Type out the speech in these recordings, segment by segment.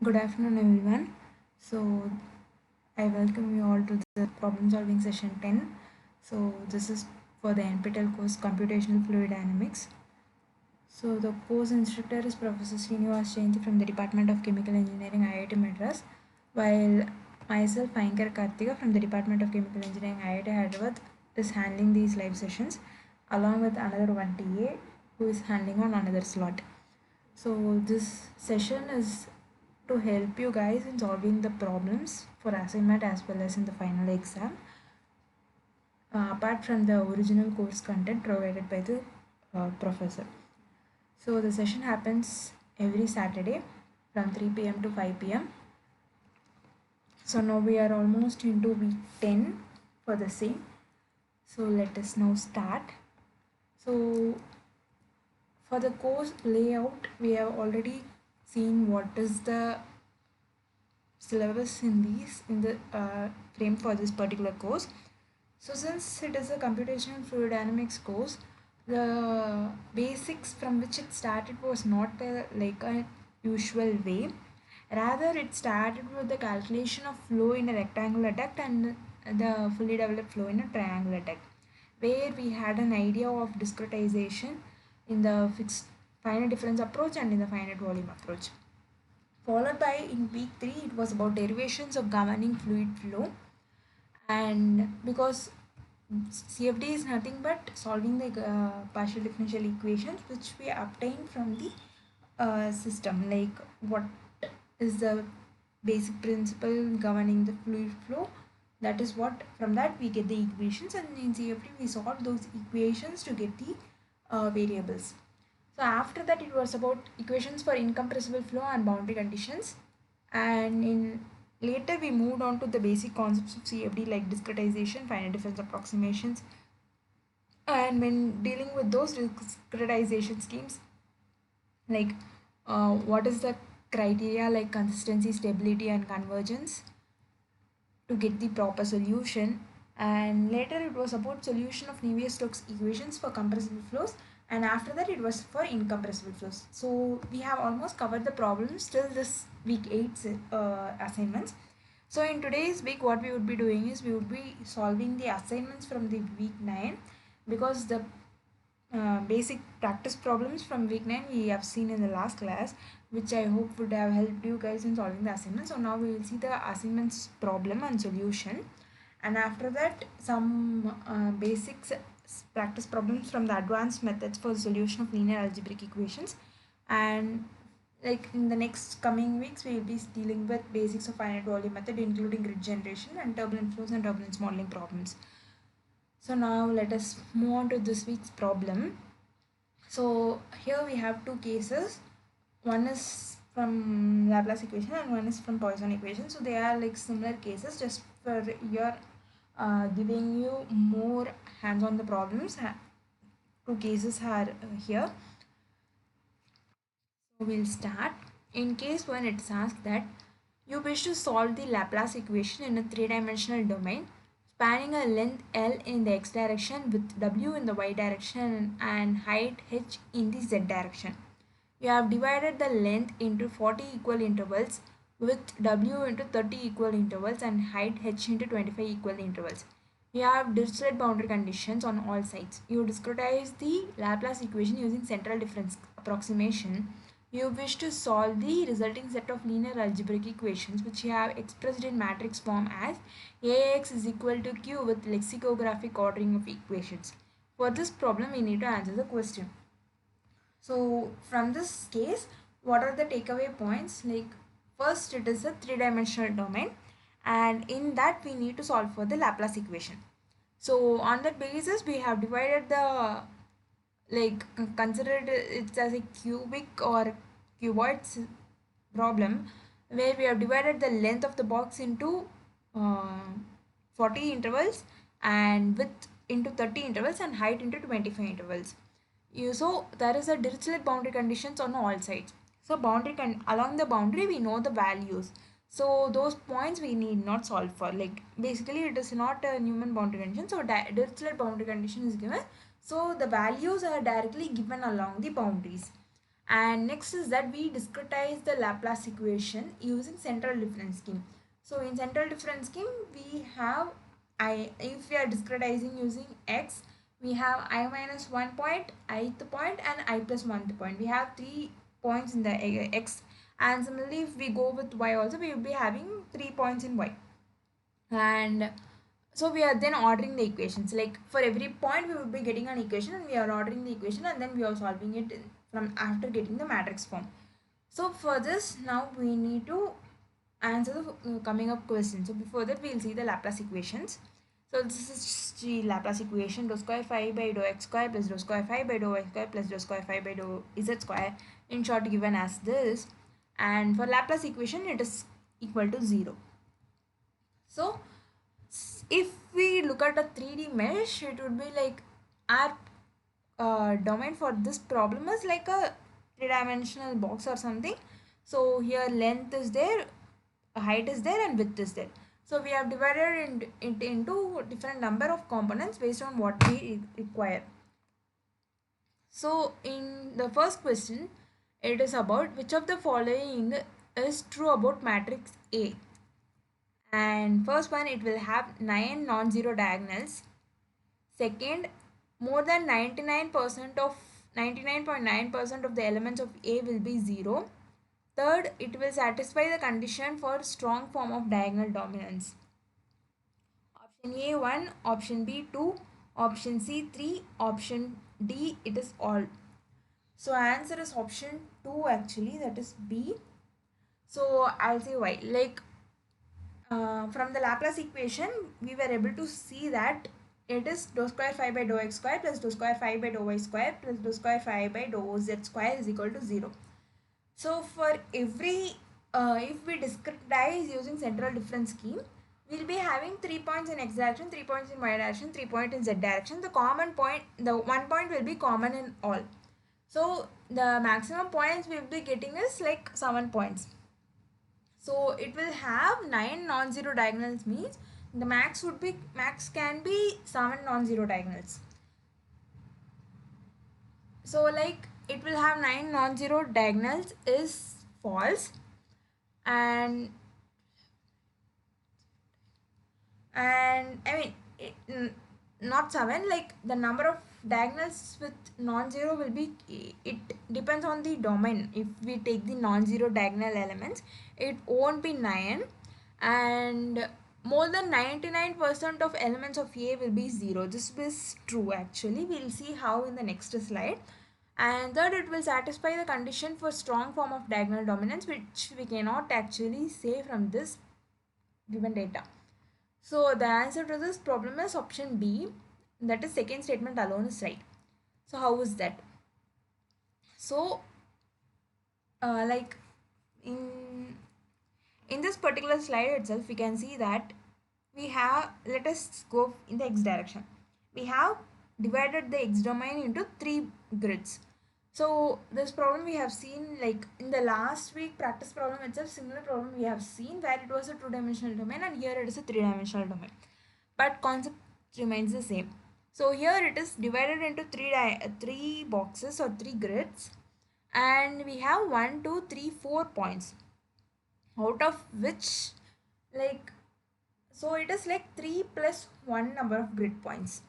Good afternoon, everyone. So, I welcome you all to the problem solving session 10. So, this is for the NPTEL course Computational Fluid Dynamics. So, the course instructor is Professor Sreenivas Jayanti from the Department of Chemical Engineering, IIT Madras, while myself, Ankar Karthika from the Department of Chemical Engineering, IIT Hyderabad, is handling these live sessions along with another one TA who is handling on another slot. So, this session is to help you guys in solving the problems for assignment as well as in the final exam, apart from the original course content provided by the professor. So, the session happens every Saturday from 3 p.m. to 5 p.m. So, now we are almost into week 10 for the same. So, let us now start. So, for the course layout, we have already seen what is the syllabus in the frame for this particular course. So since it is a computational fluid dynamics course, the basics from which it started was not like a usual way. Rather, it started with the calculation of flow in a rectangular duct and the fully developed flow in a triangular duct, where we had an idea of discretization in the fixed finite difference approach and in the finite volume approach. Followed by in week 3, it was about derivations of governing fluid flow, and because CFD is nothing but solving the partial differential equations which we obtain from the system, like what is the basic principle governing the fluid flow. That is what from that we get the equations, and in CFD we solve those equations to get the variables. So after that it was about equations for incompressible flow and boundary conditions, and in later we moved on to the basic concepts of CFD like discretization, finite difference approximations, and when dealing with those discretization schemes, like what is the criteria like consistency, stability, and convergence to get the proper solution. And later it was about solution of Navier-Stokes equations for compressible flows, and after that it was for incompressible flows. So we have almost covered the problems till this week 8 assignments. So in today's week what we would be doing is we would be solving the assignments from the week 9, because the basic practice problems from week 9 we have seen in the last class, which I hope would have helped you guys in solving the assignment. So now we will see the assignments problem and solution, and after that some basics practice problems from the advanced methods for solution of linear algebraic equations. And like in the next coming weeks we will be dealing with basics of finite volume method, including grid generation and turbulent flows and turbulence modeling problems. So now let us move on to this week's problem. So here we have two cases. One is from Laplace equation and one is from Poisson equation. So they are like similar cases, just for your giving you more hands on the problems. Two cases are here. So we'll start. In case 1, it's asked that you wish to solve the Laplace equation in a three-dimensional domain spanning a length L in the x direction with W in the y direction and height h in the z direction. You have divided the length into 40 equal intervals with W into 30 equal intervals and height h into 25 equal intervals. You have Dirichlet boundary conditions on all sides. You discretize the Laplace equation using central difference approximation. You wish to solve the resulting set of linear algebraic equations which you have expressed in matrix form as Ax is equal to Q with lexicographic ordering of equations. For this problem, we need to answer the question. So from this case, what are the takeaway points? Like first, it is a three-dimensional domain, and in that we need to solve for the Laplace equation. So on that basis, we have divided the, like, considered it as a cubic or cuboid problem, where we have divided the length of the box into uh, 40 intervals and width into 30 intervals and height into 25 intervals. So there is a Dirichlet boundary conditions on all sides. So along the boundary we know the values. So those points we need not solve for. Like basically it is not a Newman boundary condition. So Dirichlet boundary condition is given. So the values are directly given along the boundaries. And next is that we discretize the Laplace equation using central difference scheme. So in central difference scheme, we have if we are discretizing using x, we have I minus 1 point, ith point, and I plus 1th point. We have 3 points in the x, and similarly if we go with y also, we will be having 3 points in y. And so we are then ordering the equations, like for every point we will be getting an equation, and we are ordering the equation, and then we are solving it from after getting the matrix form. So for this, now we need to answer the coming up question. So before that, we will see the Laplace equations. So this is the Laplace equation: dou square phi by dou x square plus dou square phi by dou y square plus dou square phi by dou z square, in short given as this. And for Laplace equation, it is equal to 0. So if we look at a 3D mesh, it would be like our domain for this problem is like a three-dimensional box or something. So here length is there, height is there, and width is there. So we have divided it into different number of components based on what we require. So in the first question, it is about which of the following is true about matrix A. And first one, it will have 9 non-zero diagonals. Second, more than 99.9% of the elements of A will be 0. Third, it will satisfy the condition for strong form of diagonal dominance. Option A 1, option B 2, option C 3, option D it is all. So answer is option 2 actually, that is B. So I'll say why. Like from the Laplace equation, we were able to see that it is dou square phi by dou x square plus dou square phi by dou y square plus dou square phi by dou z square is equal to 0. So for every, if we discretize using central difference scheme, we'll be having 3 points in x direction, 3 points in y direction, 3 points in z direction. The common point, the 1 point will be common in all. So the maximum points we'll be getting is like 7 points. So it will have 9 non-zero diagonals, means the max can be 7 non-zero diagonals. So like it will have 9 non-zero diagonals is false, and I mean not 7, like the number of diagonals with non-zero will be, it depends on the domain. If we take the non-zero diagonal elements, it won't be 9, and more than 99% of elements of A will be 0. This is true actually. We'll see how in the next slide. And third, it will satisfy the condition for strong form of diagonal dominance, which we cannot actually say from this given data. So the answer to this problem is option B, that is second statement alone is right. So how is that? So like in this particular slide itself, we can see that we have, let us go in the x direction. We have divided the x domain into 3 grids. So this problem we have seen, like in the last week practice problem itself, similar problem we have seen where it was a 2-dimensional domain, and here it is a 3-dimensional domain, but concept remains the same. So here it is divided into 3 boxes or 3 grids, and we have 1, 2, 3, 4 points, out of which, like, so it is like 3 plus 1 number of grid points.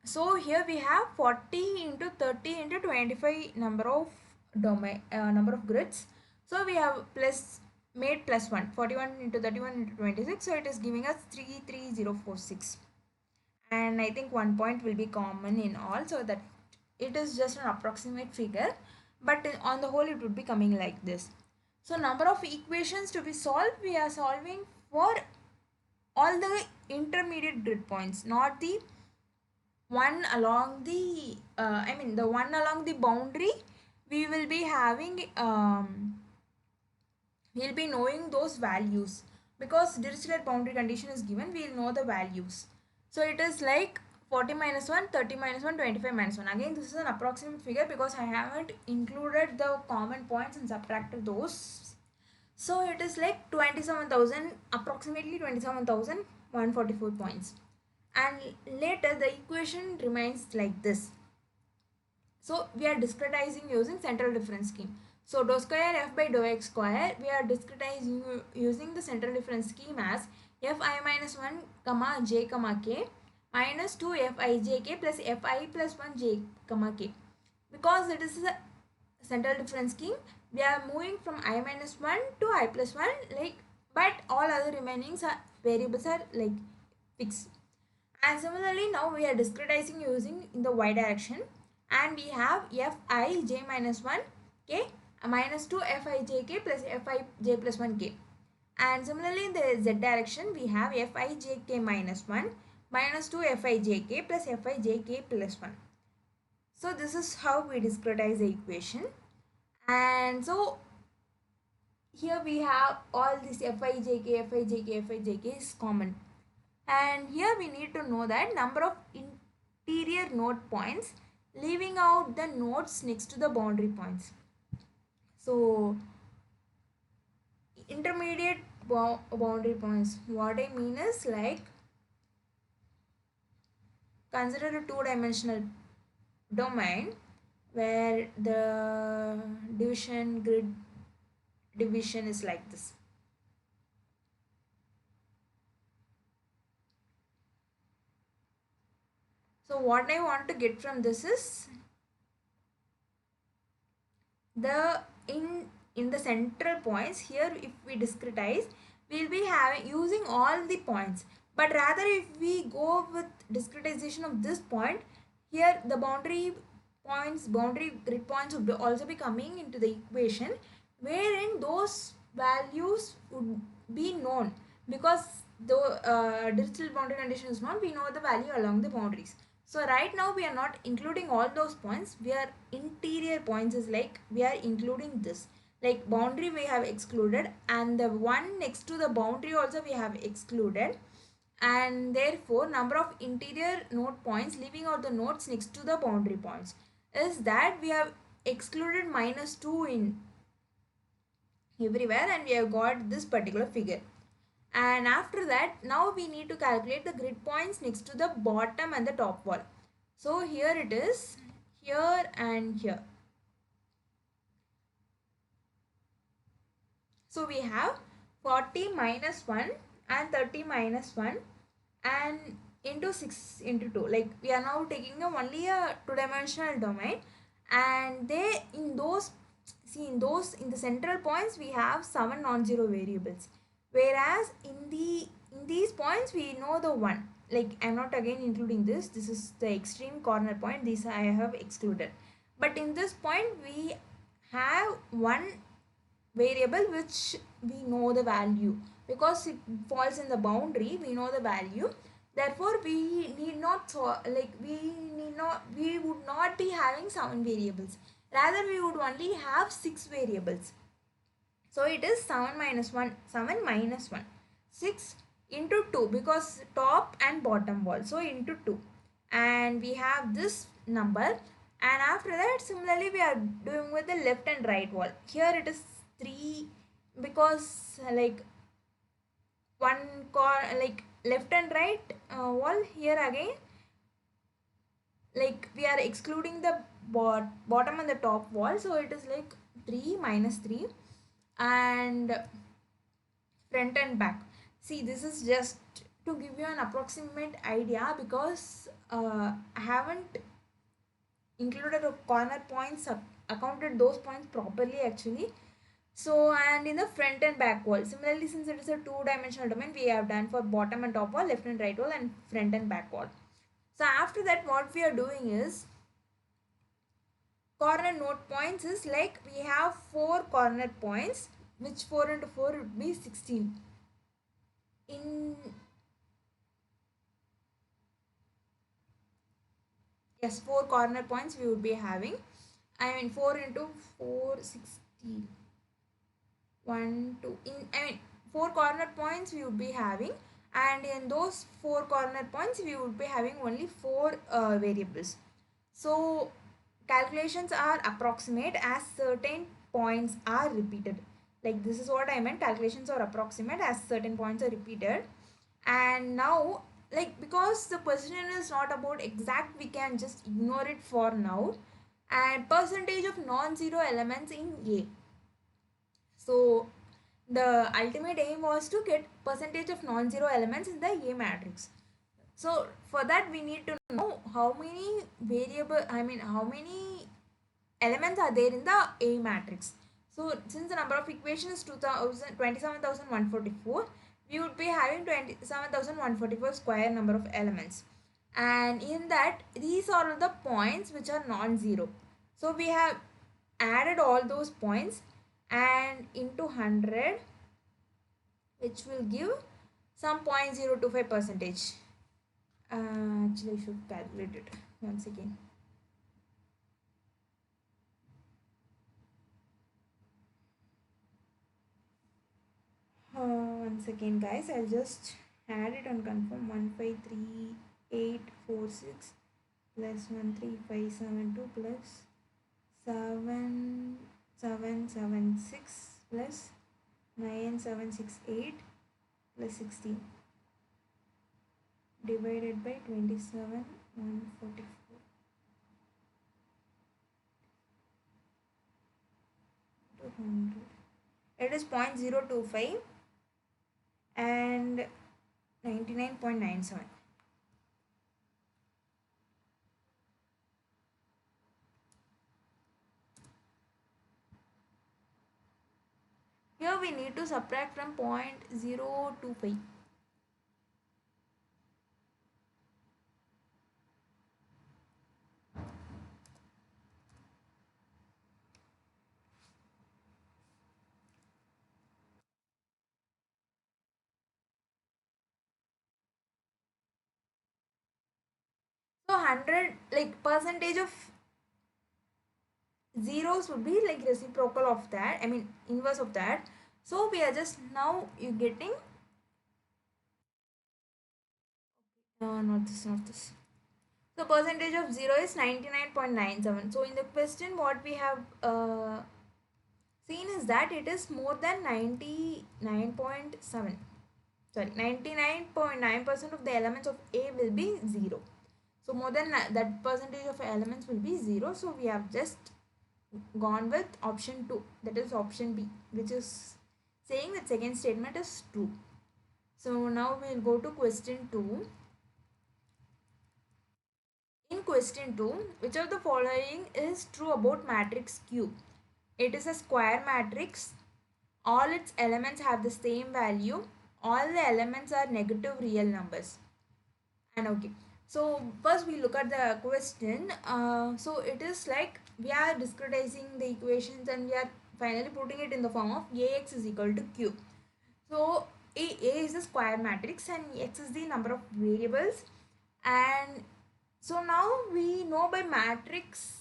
So here we have 40 into 30 into 25 number of number of grids. So we have made plus 1, 41 into 31 into 26. So it is giving us 33046. And I think 1 point will be common in all, so that it is just an approximate figure, but on the whole it would be coming like this. So number of equations to be solved, we are solving for all the intermediate grid points, not the one along the the one along the boundary. We will be having we'll be knowing those values, because Dirichlet boundary condition is given, we'll know the values. So it is like 40 minus 1, 30 minus 1, 25 minus 1. Again, this is an approximate figure because I haven't included the common points and subtracted those. So it is like 27,000, approximately 27,144 points. And later the equation remains like this. So we are discretizing using central difference scheme. So dou square f by dou x square, we are discretizing using the central difference scheme as fi minus 1 comma j comma k minus 2 fi j k plus fi plus 1 j comma k. Because it is a central difference scheme, we are moving from I minus 1 to I plus 1, like, but all other remaining variables are like fixed. And similarly, now we are discretizing using in the y direction, and we have fi j minus 1 k minus 2 fi j k plus fi j plus 1 k. And similarly, in the z direction, we have fi j k minus 1 minus 2 fi j k plus fi j k plus 1. So this is how we discretize the equation. And so here we have all this fijk, fijk, fijk is common. And here we need to know that number of interior node points, leaving out the nodes next to the boundary points. So intermediate boundary points, what I mean is, like, consider a two-dimensional domain where the grid division is like this. So what I want to get from this is the in the central points. Here if we discretize, we'll be having using all the points, but rather if we go with discretization of this point, here the boundary grid points would also be coming into the equation, wherein those values would be known, because the digital boundary condition is known, we know the value along the boundaries. So right now we are not including all those points, we are interior points is like we are including this, like boundary we have excluded, and the one next to the boundary also we have excluded, and therefore number of interior node points, leaving out the nodes next to the boundary points, is that we have excluded minus 2 in everywhere, and we have got this particular figure. And after that, now we need to calculate the grid points next to the bottom and the top wall. So here it is, here and here. So we have 40 minus 1 and 30 minus 1 and into 6 into 2. Like we are now taking only a two-dimensional domain, and they in those, see, in the central points we have 7 non-zero variables, whereas in these points we know the one, like I'm not again including this is the extreme corner point, this I have excluded, but in this point we have one variable which we know the value, because it falls in the boundary, we know the value, therefore we need not, we would not be having 7 variables, rather we would only have 6 variables. So it is 7 minus 1, 7 minus 1, 6 into 2, because top and bottom wall, so into 2, and we have this number. And after that, similarly we are doing with the left and right wall. Here it is 3, because like like left and right wall, here again like we are excluding the bottom and the top wall, so it is like 3 minus 3, and front and back. See, this is just to give you an approximate idea, because I haven't included a corner points, accounted those points properly actually. So, and in the front and back wall, similarly, since it is a two-dimensional domain, we have done for bottom and top wall, left and right wall, and front and back wall. So after that, what we are doing is corner node points is like we have 4 corner points, which 4 into 4 would be 16. Yes, 4 corner points we would be having. I mean 4 into 4, 16. 1, 2. I mean 4 corner points we would be having, and in those 4 corner points we would be having only 4 variables. So calculations are approximate as certain points are repeated. Like this is what I meant, calculations are approximate as certain points are repeated. And now, like, because the question is not about exact, we can just ignore it for now, and percentage of non-zero elements in A. So the ultimate aim was to get percentage of non-zero elements in the A matrix. So for that we need to know how many how many elements are there in the A matrix. So since the number of equations is 27,144, we would be having 27,144 square number of elements. And in that, these are the points which are non-zero. So we have added all those points and into 100, which will give some 0.025 percentage. Actually, I should calculate it once again. Once again, guys, I'll just add it and confirm. 153,846 plus 13572 plus 7776 plus 9768 plus 16 divided by 27,144. 200. It is 0.025 and 99.97. Here we need to subtract from 0.025. So 100, like percentage of zeros would be like reciprocal of that, inverse of that. So we are just now you getting not this. So percentage of 0 is 99.97. So in the question what we have seen is that it is more than 99.7. Sorry, 99.9% of the elements of A will be 0. So more than that percentage of elements will be 0. So we have just gone with option 2, that is option B, which is saying that second statement is true. So now we'll go to question 2. In question 2, which of the following is true about matrix Q? It is a square matrix. All its elements have the same value. All the elements are negative real numbers. And okay. So first we look at the question. So it is like we are discretizing the equations and we are finally putting it in the form of Ax is equal to Q. So A is the square matrix and X is the number of variables. And so now we know by matrix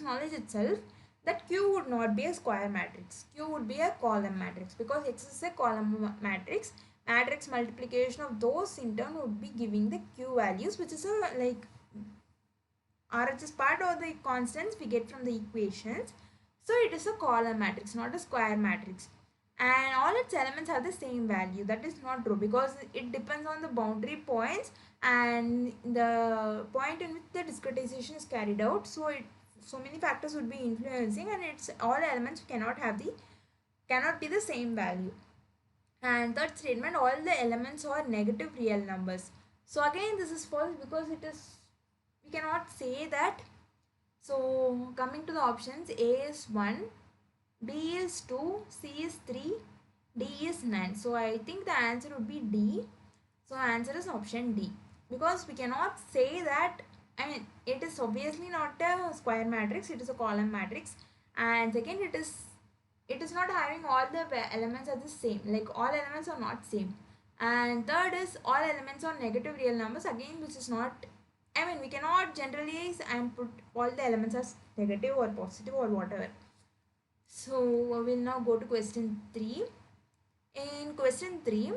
knowledge itself that Q would not be a square matrix. Q would be a column matrix because X is a column matrix. Matrix multiplication of those in turn would be giving the Q values, which is a like RHS part or the constants we get from the equations. So it is a column matrix, not a square matrix. And all its elements have the same value. That is not true because it depends on the boundary points and the point in which the discretization is carried out. So many factors would be influencing, and its all elements cannot be the same value. And third statement, all the elements are negative real numbers. So again this is false because we cannot say that. So coming to the options, A is 1, B is 2, C is 3, D is none. So I think the answer would be D. So answer is option D. Because we cannot say that, it is obviously not a square matrix, it is a column matrix. And second, it is not having all the elements are the same, like all elements are not same. And third is all elements are negative real numbers, again which is not, we cannot generalize and put all the elements as negative or positive or whatever. So we'll now go to question 3. In question 3,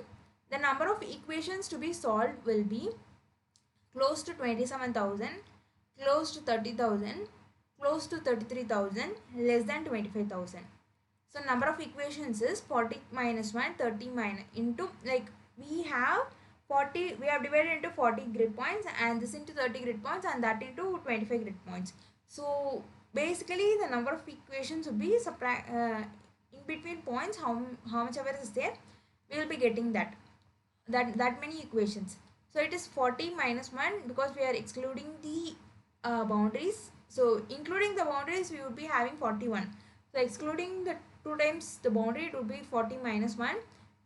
the number of equations to be solved will be close to 27,000, close to 30,000, close to 33,000, less than 25,000. So number of equations is 40 minus 1, 30 minus into, like we have 40, we have divided into 40 grid points, and this into 30 grid points, and that into 25 grid points. So basically the number of equations would be in between points, how much ever is there, we will be getting that many equations. So it is 40 minus 1 because we are excluding the boundaries. So including the boundaries we would be having 41. So excluding the 2 times the boundary, it would be 40 minus 1,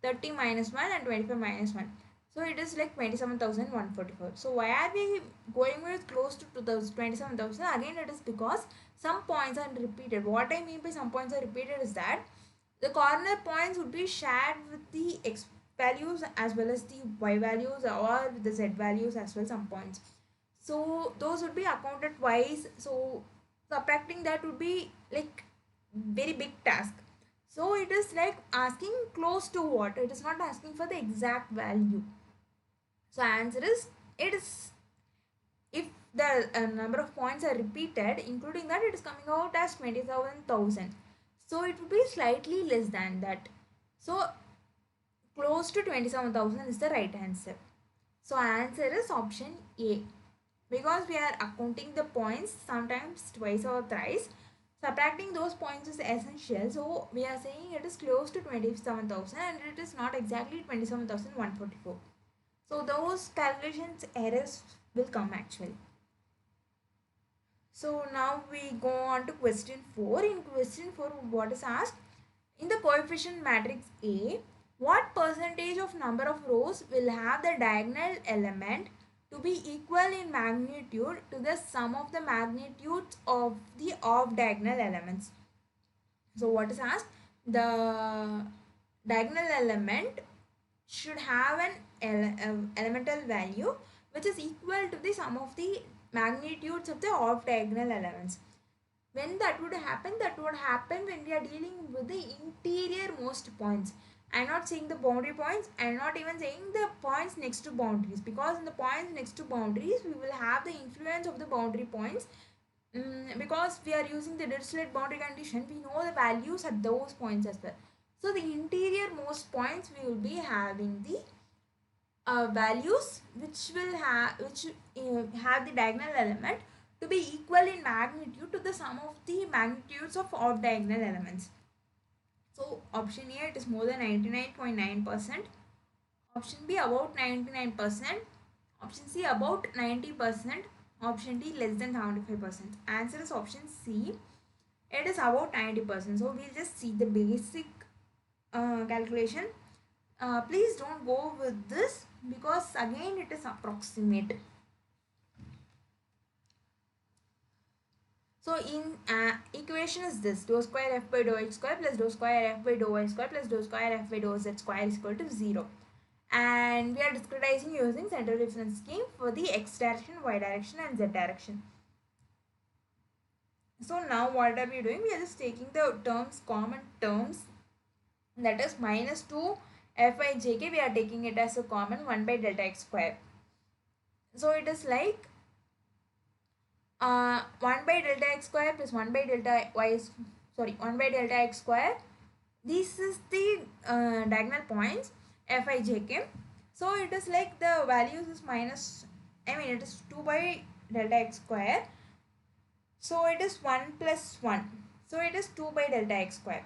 30 minus 1, and 25 minus 1. So it is like 27,144. So why are we going with close to 27,000? Again, it is because some points are repeated. What I mean by some points are repeated is that the corner points would be shared with the x values as well as the y values, or with the z values as well, some points. So those would be accounted twice. So subtracting that would be like very big task. So it is like asking close to what? It is not asking for the exact value. So answer is, it is, if the number of points are repeated, including that, it is coming out as 27,000. So it would be slightly less than that. So close to 27,000 is the right answer. So answer is option A. Because we are accounting the points sometimes twice or thrice, subtracting those points is essential. So we are saying it is close to 27,000 and it is not exactly 27,144. So those calculations errors will come actually. So now we go on to question 4. In question 4, what is asked? In the coefficient matrix A, what percentage of number of rows will have the diagonal element to be equal in magnitude to the sum of the magnitudes of the off diagonal elements? So what is asked? The diagonal element should have an elemental value which is equal to the sum of the magnitudes of the off diagonal elements. When that would happen, that would happen when we are dealing with the interior most points. I'm not saying the boundary points, I'm not even saying the points next to boundaries, because in the points next to boundaries we will have the influence of the boundary points. Because we are using the Dirichlet boundary condition, we know the values at those points as well. So the interior most points we will be having the values which have the diagonal element to be equal in magnitude to the sum of the magnitudes of off diagonal elements. So option A, it is more than 99.9%. Option B, about 99%. Option C, about 90%. Option D, less than 75%. Answer is option C. It is about 90%. So we'll just see the basic calculation. Please don't go with this because again it is approximate. So in equation is this: dou square f by dou x square plus dou square f by dou y square plus dou square f by dou z square is equal to 0. And we are discretizing using central reference scheme for the x direction, y direction and z direction. So now what are we doing? We are just taking the terms, common terms, that is minus 2 fi jk, we are taking it as a common 1 by delta x square. So it is like 1 by delta x square plus 1 by delta y, 1 by delta x square. This is the diagonal points fi jk. So it is like the values is minus, it is 2 by delta x square. So it is 1 plus 1. So it is 2 by delta x square.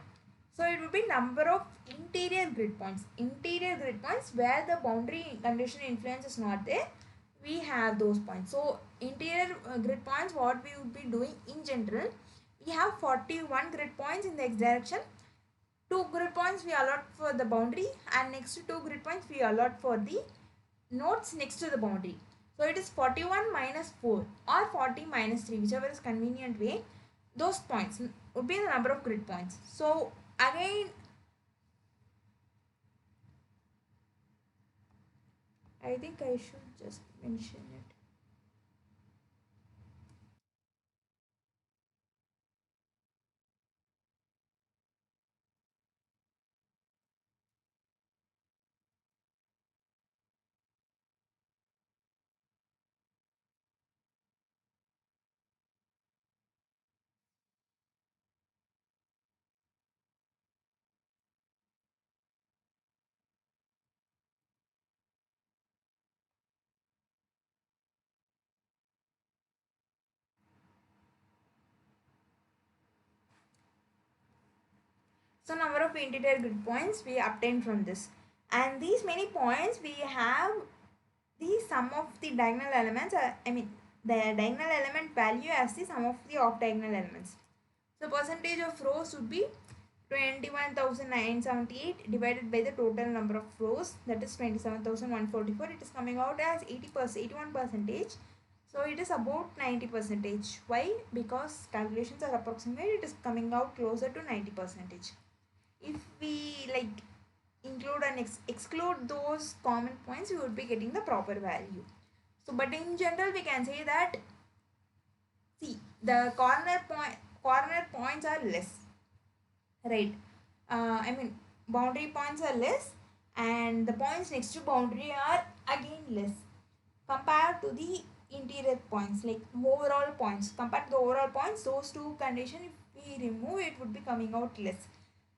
So it will be number of interior grid points. Interior grid points where the boundary condition influence is not there, we have those points. So interior grid points, what we would be doing in general, we have 41 grid points in the x direction. 2 grid points we allot for the boundary, and next to 2 grid points we allot for the nodes next to the boundary. So it is 41 minus 4 or 40 minus 3, whichever is convenient way. Those points would be the number of grid points. So again, I think I should just mention it. So number of integer grid points we obtain from this, and these many points we have the sum of the diagonal elements, the diagonal element value as the sum of the off diagonal elements. So percentage of rows would be 21,978 divided by the total number of rows, that is 27,144. It is coming out as 80%, 81%. So it is about 90%. Why? Because calculations are approximate, it is coming out closer to 90%. If we like include and exclude those common points, we would be getting the proper value. So but in general we can say that, see, the corner points are less, right? Boundary points are less, and the points next to boundary are again less compared to the interior points, like overall points. Compared to the overall points, those two conditions, if we remove, it would be coming out less.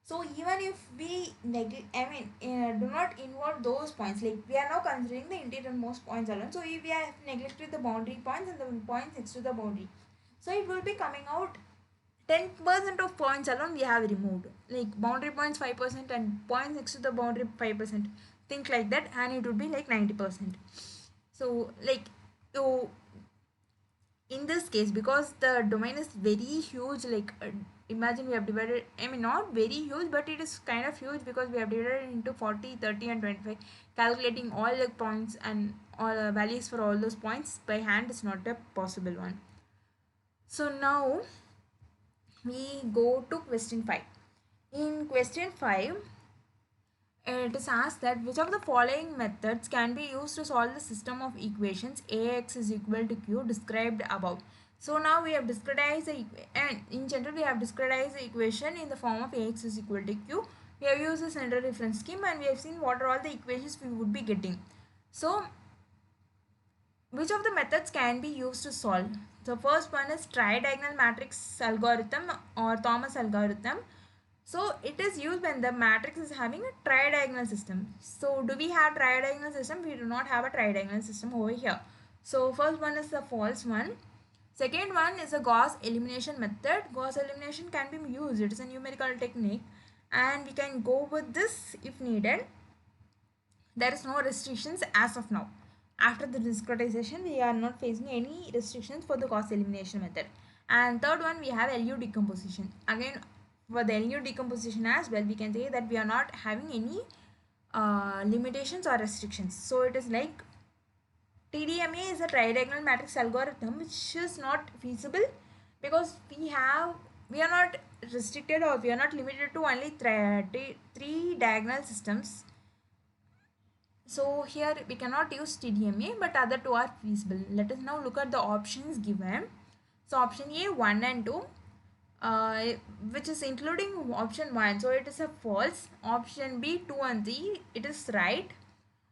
So even if we do not involve those points, like we are now considering the interior most points alone. So if we have neglected the boundary points and the points next to the boundary, so it will be coming out 10% of points alone we have removed, like boundary points 5% and points next to the boundary 5%, think like that, and it would be like 90%. So like, so in this case, because the domain is very huge, like imagine we have divided, not very huge, but it is kind of huge because we have divided into 40, 30 and 25. Calculating all the points and all values for all those points by hand is not a possible one. So now we go to question 5. In question 5, it is asked that which of the following methods can be used to solve the system of equations Ax is equal to q described above. So now we have discretized the, and in general we have discretized the equation in the form of Ax is equal to q. We have used the central reference scheme and we have seen what are all the equations we would be getting. So which of the methods can be used to solve? The first one is tridiagonal matrix algorithm or Thomas algorithm. So it is used when the matrix is having a tridiagonal system. So do we have tridiagonal system? We do not have a tridiagonal system over here. So first one is the false one. Second one is a Gauss elimination method. Gauss elimination can be used. It is a numerical technique and we can go with this if needed. There is no restrictions as of now. After the discretization, we are not facing any restrictions for the Gauss elimination method. And third one, we have LU decomposition. Again, for the LU decomposition as well, we can say that we are not having any limitations or restrictions. So it is like TDMA is a tridiagonal matrix algorithm which is not feasible because we are not restricted or we are not limited to only three diagonal systems. So here we cannot use TDMA, but other two are feasible. Let us now look at the options given. So option A 1 and 2, which is including option 1, so it is a false. Option B 2 and 3, it is right.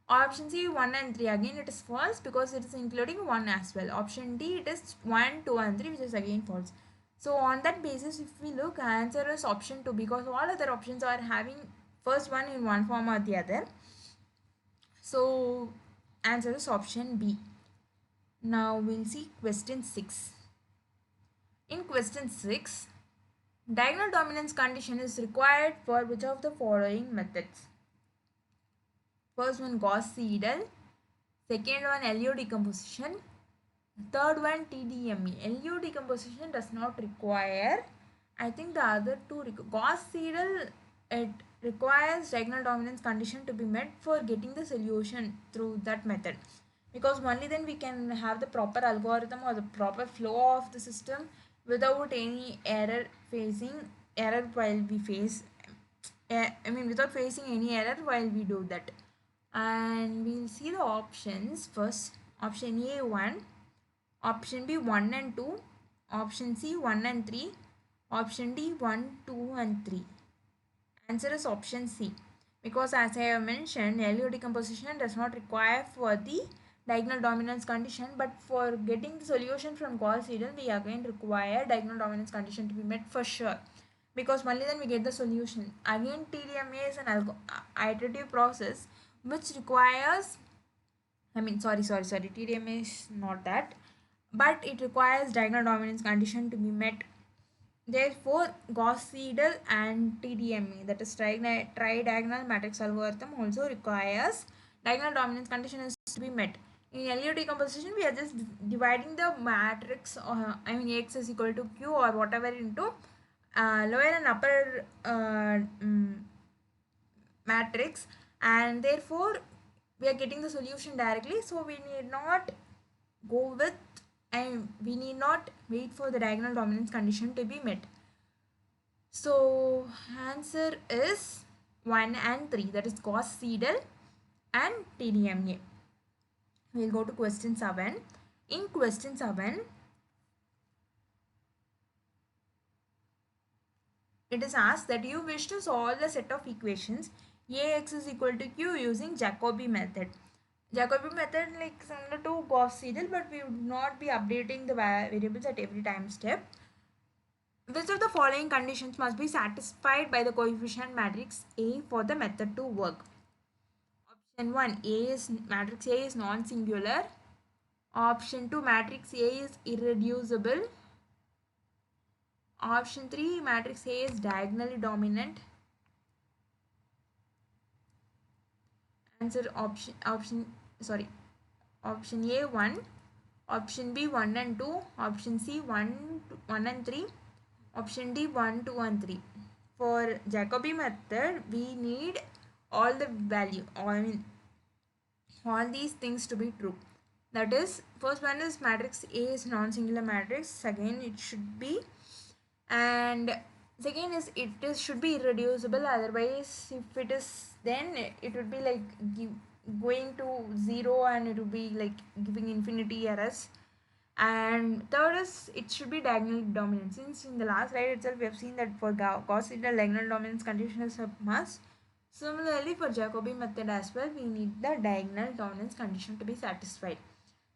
Option C 1 and 3, again it is false because it is including 1 as well. Option D, it is 1, 2 and 3, which is again false. So on that basis, if we look, answer is option 2 because all other options are having first one in one form or the other. So answer is option B. Now we'll see question 6. In question 6, diagonal dominance condition is required for which of the following methods? First one Gauss-Seidel, second one LU decomposition, third one TDME. LU decomposition does not require. I think the other two, Gauss-Seidel, it requires diagonal dominance condition to be met for getting the solution through that method, because only then we can have the proper algorithm or the proper flow of the system without any error while we face, without facing any error while we do that. And we'll see the options first. Option A 1, option B 1 and 2, option C 1 and 3, option D 1, 2 and 3. Answer is option C, because as I have mentioned, LU decomposition does not require for the diagonal dominance condition, but for getting the solution from Gauss-Seidel, we again require diagonal dominance condition to be met for sure, because only then we get the solution. Again, TDMA is an iterative process which requires, TDMA is not that, but it requires diagonal dominance condition to be met. Therefore, Gauss-Seidel and TDMA, that is tridiagonal matrix algorithm, also requires diagonal dominance condition is to be met. In LU decomposition, we are just dividing the matrix, Ax is equal to Q or whatever into lower and upper matrix, and therefore we are getting the solution directly, so we need not go with and we need not wait for the diagonal dominance condition to be met. So answer is 1 and 3, that is Gauss-Seidel and TDMA. We'll go to question 7. In question 7, it is asked that you wish to solve the set of equations Ax is equal to Q using Jacobi method. Jacobi method like similar to Gauss-Seidel, but we would not be updating the variables at every time step. Which of the following conditions must be satisfied by the coefficient matrix A for the method to work? Option 1, matrix A is non-singular. Option 2, matrix A is irreducible. Option 3, matrix A is diagonally dominant. Answer option A 1, option B 1 and 2, option C 1 and 3, option D 1, 2 and 3. For Jacobi method, we need all the value, all these things to be true. That is, first one is matrix A is non-singular matrix, again it should be, and second is should be irreducible, otherwise if it is, then it would be like going to 0 and it would be like giving infinity errors. And third is it should be diagonal dominant, since in the last slide itself we have seen that for Gauss-Seidel diagonal dominance condition is a must. Similarly, for Jacobi method as well, we need the diagonal dominance condition to be satisfied.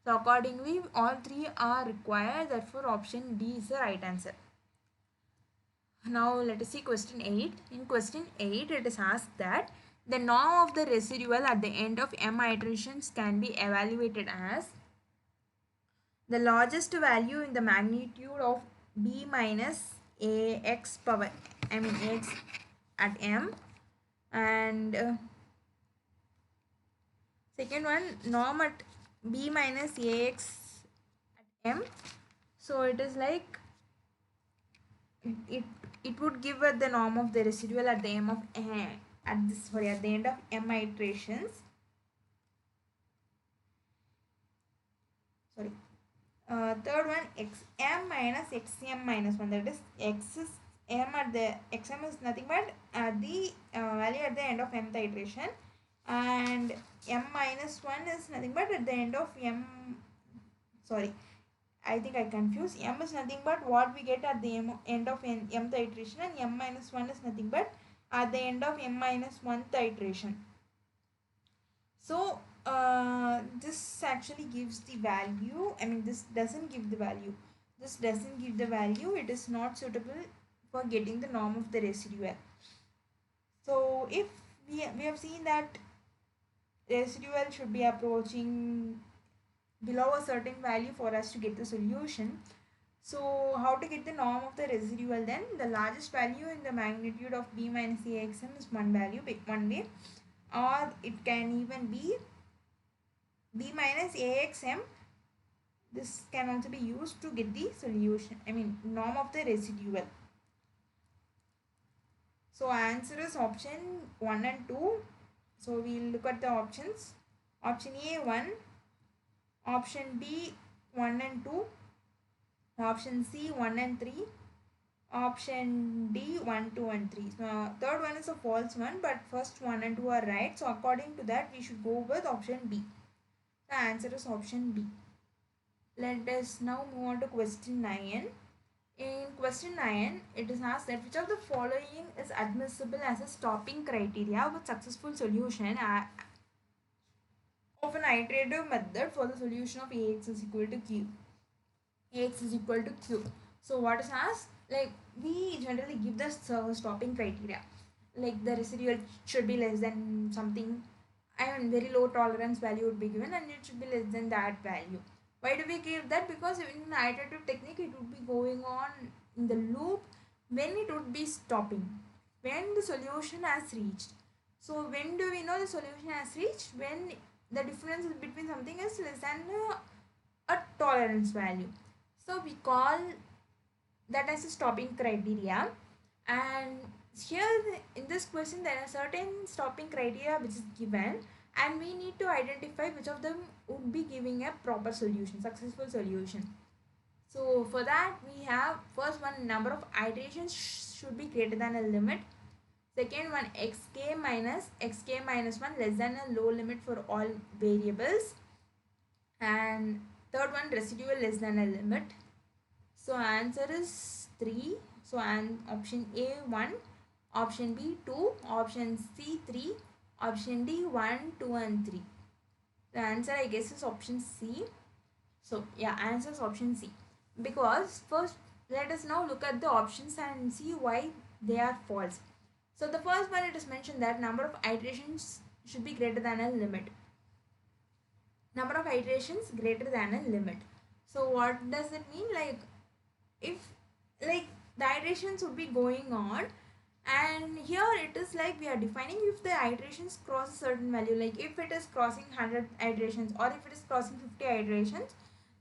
So accordingly, all three are required, therefore option D is the right answer. Now let us see question 8. In question 8, it is asked that the norm of the residual at the end of m iterations can be evaluated as the largest value in the magnitude of b minus ax power, ax at m, and second one, norm at b minus ax at m. So it is like it would give the norm of the residual at the end of at the end of m iterations. Sorry. Third one, xm minus xm minus 1, that is x is m at the xm is nothing but the value at the end of mth iteration, and m minus 1 is nothing but at the end of sorry, I think I confused. M is nothing but what we get at the end of mth iteration, and m minus 1 is nothing but at the end of m minus 1th iteration. So this actually gives the value. This doesn't give the value. This doesn't give the value. It is not suitable for getting the norm of the residual. So if we have seen that residual should be approaching below a certain value for us to get the solution. So how to get the norm of the residual then? The largest value in the magnitude of b minus axm is one way, or it can even be b minus axm. This can also be used to get the solution, norm of the residual. So answer is option 1 and 2. So we'll look at the options. Option A 1, option B 1 and 2, option C 1 and 3, option D 1, 2 and 3. So third one is a false one, but first 1 and 2 are right. So according to that, we should go with option B. The answer is option B. Let us now move on to question 9. In question 9, it is asked that which of the following is admissible as a stopping criteria with successful solution of an iterative method for the solution of Ax is equal to Q. Ax is equal to Q. So what is asked? Like we generally give the stopping criteria. Like the residual should be less than something, very low tolerance value would be given, and it should be less than that value. Why do we give that? Because in iterative technique it would be going on in the loop, when it would be stopping, when the solution has reached. So when do we know the solution has reached? When the difference between something is less than a tolerance value. So we call that as a stopping criteria. And here in this question there are certain stopping criteria which is given, and we need to identify which of them would be giving a proper solution, successful solution. So for that we have first one, number of iterations should be greater than a limit. Second one, xk minus 1 less than a low limit for all variables. And third one, residual less than a limit. So answer is 3. So and option A 1, option B 2, option C 3, option D 1, 2 and 3. The answer I guess is option C. So yeah, answer is option C. Because first let us now look at the options and see why they are false. So the first one, it is mentioned that number of iterations should be greater than a limit. Number of iterations greater than a limit. So what does it mean? Like if like the iterations would be going on, and here it is like we are defining if the iterations cross a certain value, like if it is crossing 100 iterations or if it is crossing 50 iterations,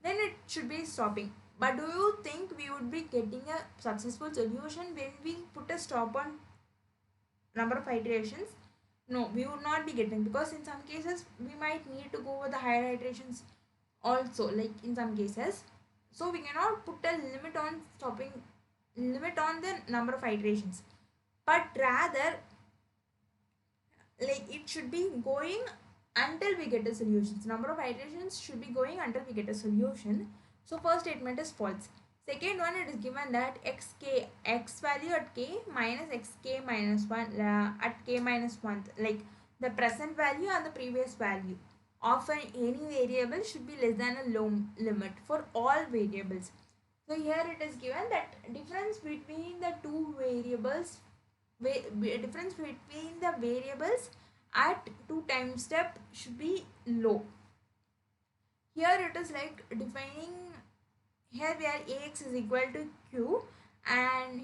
then it should be stopping. But do you think we would be getting a successful solution when we put a stop on number of iterations? No, we would not be getting, because in some cases we might need to go with the higher iterations also, like in some cases. So we cannot put a limit on the number of iterations, but rather like it should be going until we get a solution. So number of iterations should be going until we get a solution. So first statement is false. Second one, it is given that x value at k minus xk minus 1 at k minus 1, like the present value and the previous value of any variable should be less than a low limit for all variables. So here it is given that difference between the two variables, difference between the variables at two time step should be low. Here it is like defining, here we are ax is equal to q, and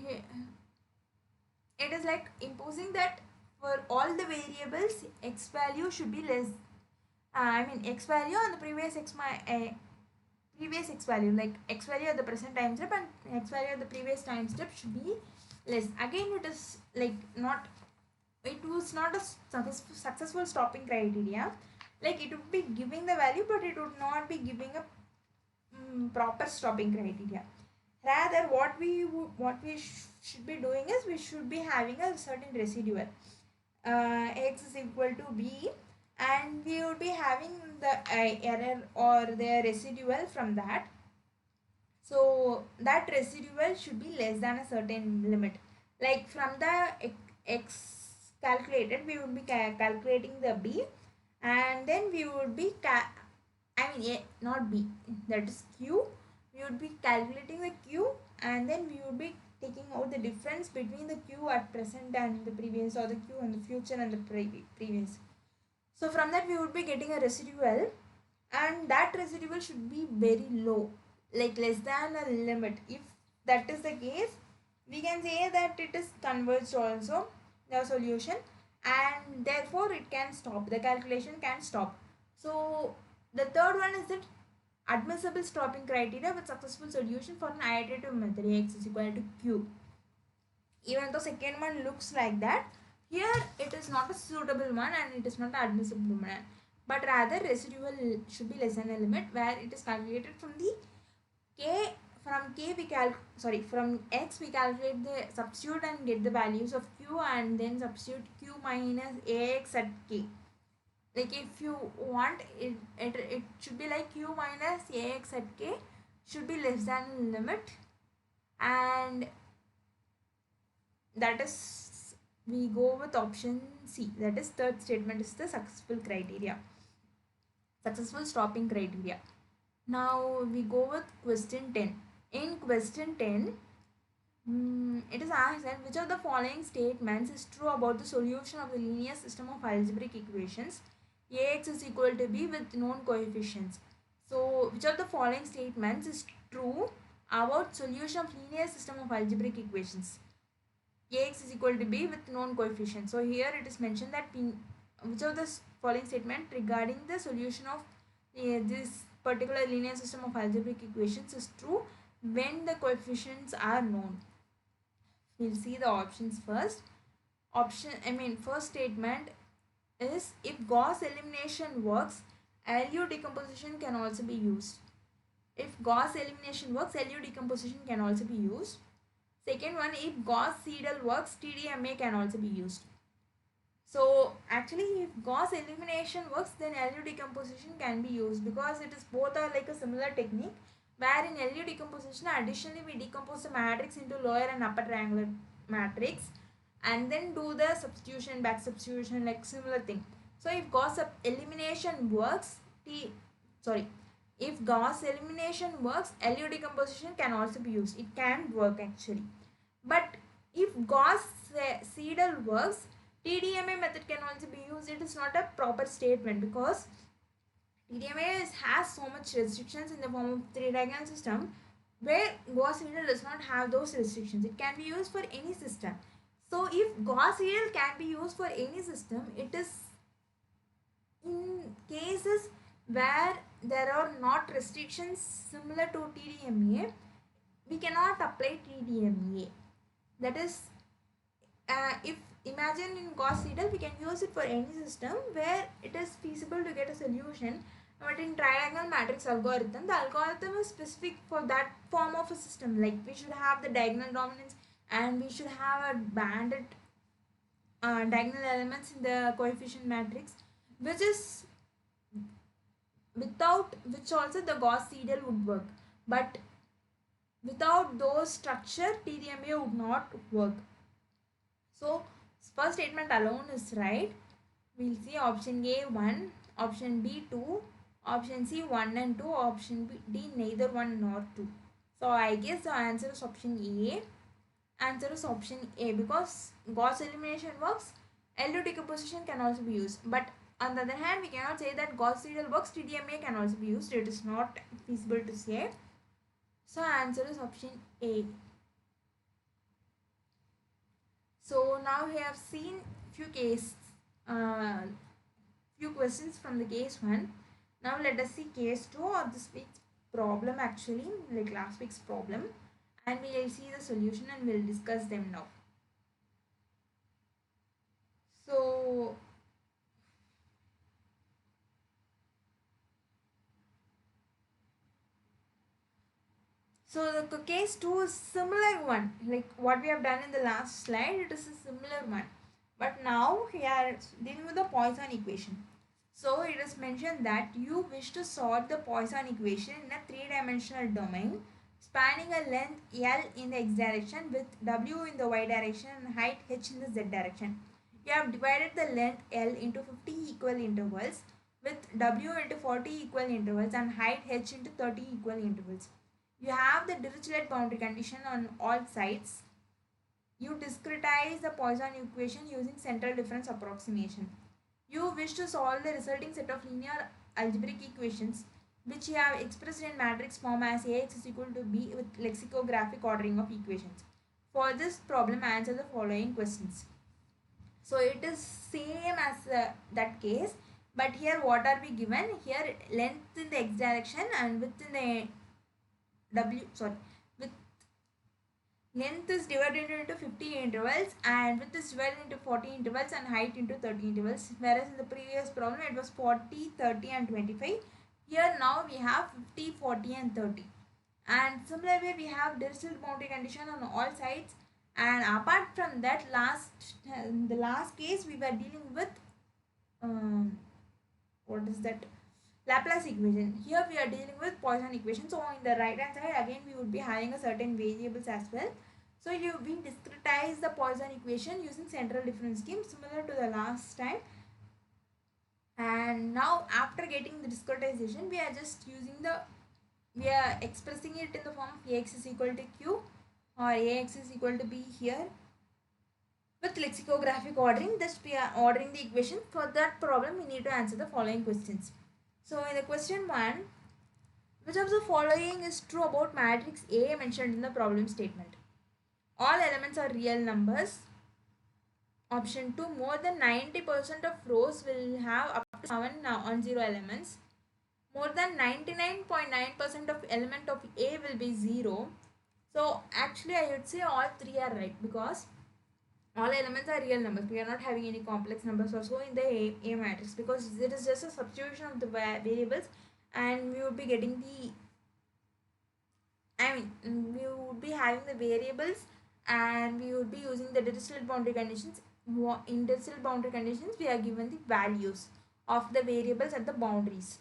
it is like imposing that for all the variables x value should be less, x value on the previous previous x value, like x value at the present time step and x value at the previous time step should be less. Again it is like not, it was not a successful stopping criteria. Like it would be giving the value, but it would not be giving a proper stopping criteria. Rather what we should be doing is we should be having a certain residual, x is equal to b, and we would be having the error or the residual from that. So that residual should be less than a certain limit. Like from the x calculated, we would be calculating the b, and then we would be not b, that is q. We would be calculating the q, and then we would be taking out the difference between the q at present and the previous, or the q and the future and the previous. So from that we would be getting a residual, and that residual should be very low, like less than a limit. If that is the case, we can say that it is converged also, the solution, and therefore it can stop, the calculation can stop. So the third one is that admissible stopping criteria with successful solution for an iterative method, x is equal to q. Even though second one looks like that, here it is not a suitable one and it is not an admissible one, but rather residual should be less than a limit, where it is calculated from the k, from x we calculate the substitute and get the values of q, and then substitute q minus ax at k. Like if you want it should be like q minus ax at k should be less than limit, and that is we go with option C, that is third statement is the successful criteria, successful stopping criteria. Now we go with question 10. In question 10, it is asked that which of the following statements is true about the solution of the linear system of algebraic equations ax is equal to b with known coefficients. So which of the following statements is true about solution of linear system of algebraic equations? Ax is equal to b with known coefficient. So here it is mentioned that which of the following statement regarding the solution of this particular linear system of algebraic equations is true when the coefficients are known. We'll see the options first. First statement is if Gauss elimination works, LU decomposition can also be used. If Gauss elimination works, LU decomposition can also be used. Second one, if Gauss-Seidel works, TDMA can also be used. So actually, if Gauss elimination works, then LU decomposition can be used because it is both are like a similar technique. Where in LU decomposition, additionally we decompose the matrix into lower and upper triangular matrix, and then do the substitution, back substitution, like similar thing. So if Gauss elimination works, if Gauss elimination works, LU decomposition can also be used. It can work actually. But if Gauss-Seidel works, TDMA method can also be used. It is not a proper statement because TDMA has so much restrictions in the form of three-diagonal system where Gauss-Seidel does not have those restrictions. It can be used for any system. So if Gauss-Seidel can be used for any system, it is in cases where there are not restrictions similar to TDMA, we cannot apply TDMA. That is, if imagine in Gauss-Seidel, we can use it for any system where it is feasible to get a solution. But in triangle matrix algorithm, the algorithm is specific for that form of a system. Like we should have the diagonal dominance and we should have a banded diagonal elements in the coefficient matrix, which is without which also the Gauss-Seidel would work. But without those structure, TDMA would not work. So first statement alone is right. We'll see option A 1, option B 2, option C 1 and 2, option D neither 1 nor 2. So I guess the answer is option A. Answer is option A because Gauss elimination works, LU decomposition can also be used. But on the other hand, we cannot say that Gauss-Seidel works, TDMA can also be used. It is not feasible to say. So answer is option A. So now we have seen few questions from the case 1. Now let us see case 2 or this week's problem actually, like last week's problem, and we will see the solution and we will discuss them now. So the case 2 is similar one, like what we have done in the last slide, it is a similar one. But now we are dealing with the Poisson equation. So it is mentioned that you wish to solve the Poisson equation in a three-dimensional domain spanning a length L in the x direction with W in the y direction and height h in the z direction. You have divided the length L into 50 equal intervals with W into 40 equal intervals and height h into 30 equal intervals. You have the Dirichlet boundary condition on all sides. You discretize the Poisson equation using central difference approximation. You wish to solve the resulting set of linear algebraic equations which you have expressed in matrix form as Ax is equal to b with lexicographic ordering of equations. For this problem, answer the following questions. So it is same as that case, but here what are we given? Here length in the x direction and width in the with length is divided into 50 intervals and width is divided into 40 intervals and height into 30 intervals, whereas in the previous problem it was 40, 30 and 25. Here now we have 50, 40 and 30, and similarly we have Dirichlet boundary condition on all sides, and apart from that, in the last case we were dealing with what is that, Laplace equation. Here we are dealing with Poisson equation. So in the right hand side again we would be having a certain variables as well. So we discretize the Poisson equation using central difference scheme similar to the last time. And now after getting the discretization, we are expressing it in the form of Ax is equal to Q or Ax is equal to B here with lexicographic ordering. Thus we are ordering the equation. For that problem we need to answer the following questions. So in the question 1, which of the following is true about matrix A mentioned in the problem statement? all elements are real numbers. Option 2, more than 90% of rows will have up to 7 non-zero elements. More than 99.9% of element of A will be 0. So actually I would say all three are right, because all elements are real numbers. We are not having any complex numbers also in the A matrix, because it is just a substitution of the variables, and we would be getting the, we would be having the variables, and we would be using the Dirichlet boundary conditions. In Dirichlet boundary conditions, we are given the values of the variables at the boundaries.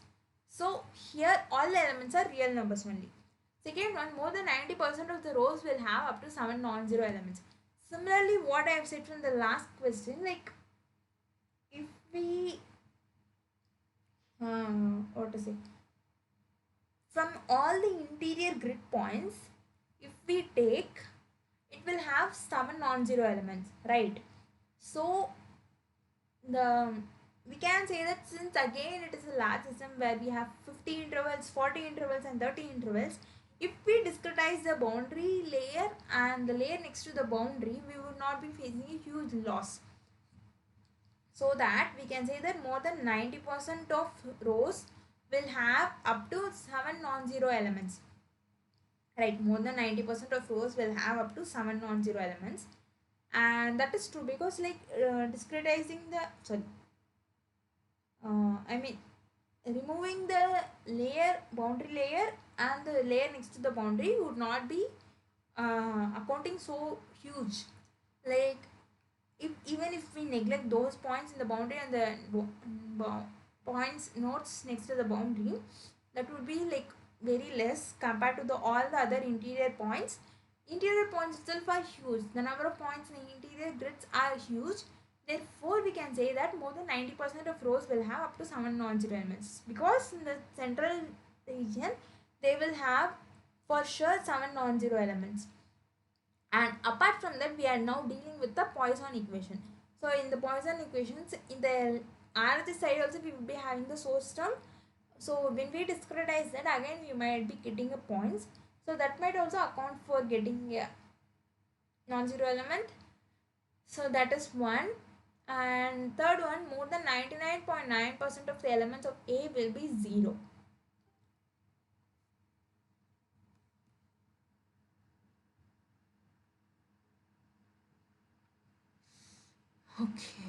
So here all the elements are real numbers only. Second one, more than 90% of the rows will have up to 7 non-zero elements. Similarly, what I have said from the last question, like if we, what to say, from all the interior grid points, if we take, it will have 7 non-zero elements, right? So the, we can say that since again it is a large system where we have 50 intervals, 40 intervals and 30 intervals, if we discretize the boundary layer and the layer next to the boundary, we would not be facing a huge loss. So that we can say that more than 90% of rows will have up to 7 non-zero elements. Right, more than 90% of rows will have up to 7 non-zero elements. And that is true because like discretizing the, sorry, I mean removing the layer, boundary layer and the layer next to the boundary would not be accounting so huge. Like if even if we neglect those points in the boundary and the points nodes next to the boundary, that would be like very less compared to the all the other interior points. Interior points itself are huge. The number of points in interior grids are huge. Therefore, we can say that more than 90% of rows will have up to 7 non-zero elements, because in the central region they will have for sure 7 non-zero elements. And apart from that, we are now dealing with the Poisson equation. So in the Poisson equations, in the RHS side also we will be having the source term. So when we discretize that, again we might be getting a points. So that might also account for getting a non-zero element. So that is one. And third one, more than 99.9% of the elements of A will be 0. Okay.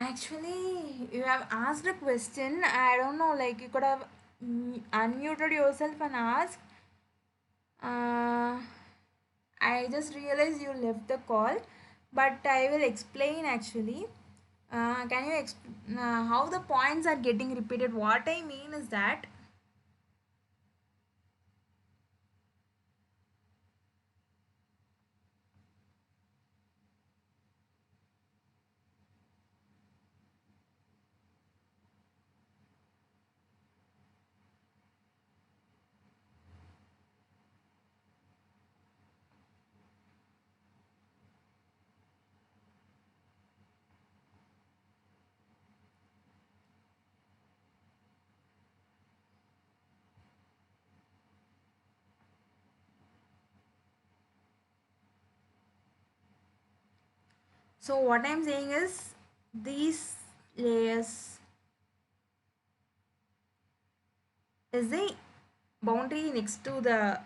Actually, you have asked a question. I don't know, like you could have unmuted yourself and asked. Uh, I just realized you left the call, but I will explain actually. Can you explain how the points are getting repeated? What I mean is that, so what I'm saying is these layers is the boundary next to the,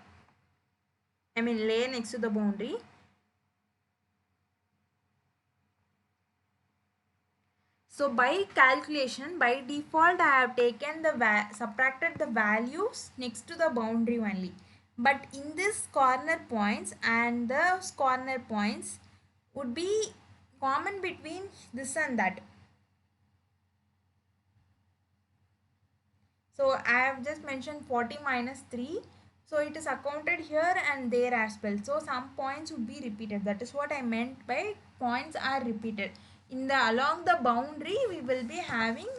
I mean layer next to the boundary. So by calculation, by default, I have taken the subtracted the values next to the boundary only. But in this corner points and the corner points would be common between this and that. So I have just mentioned 40 minus 3. So it is accounted here and there as well. So some points would be repeated. That is what I meant by points are repeated. In the along the boundary, we will be having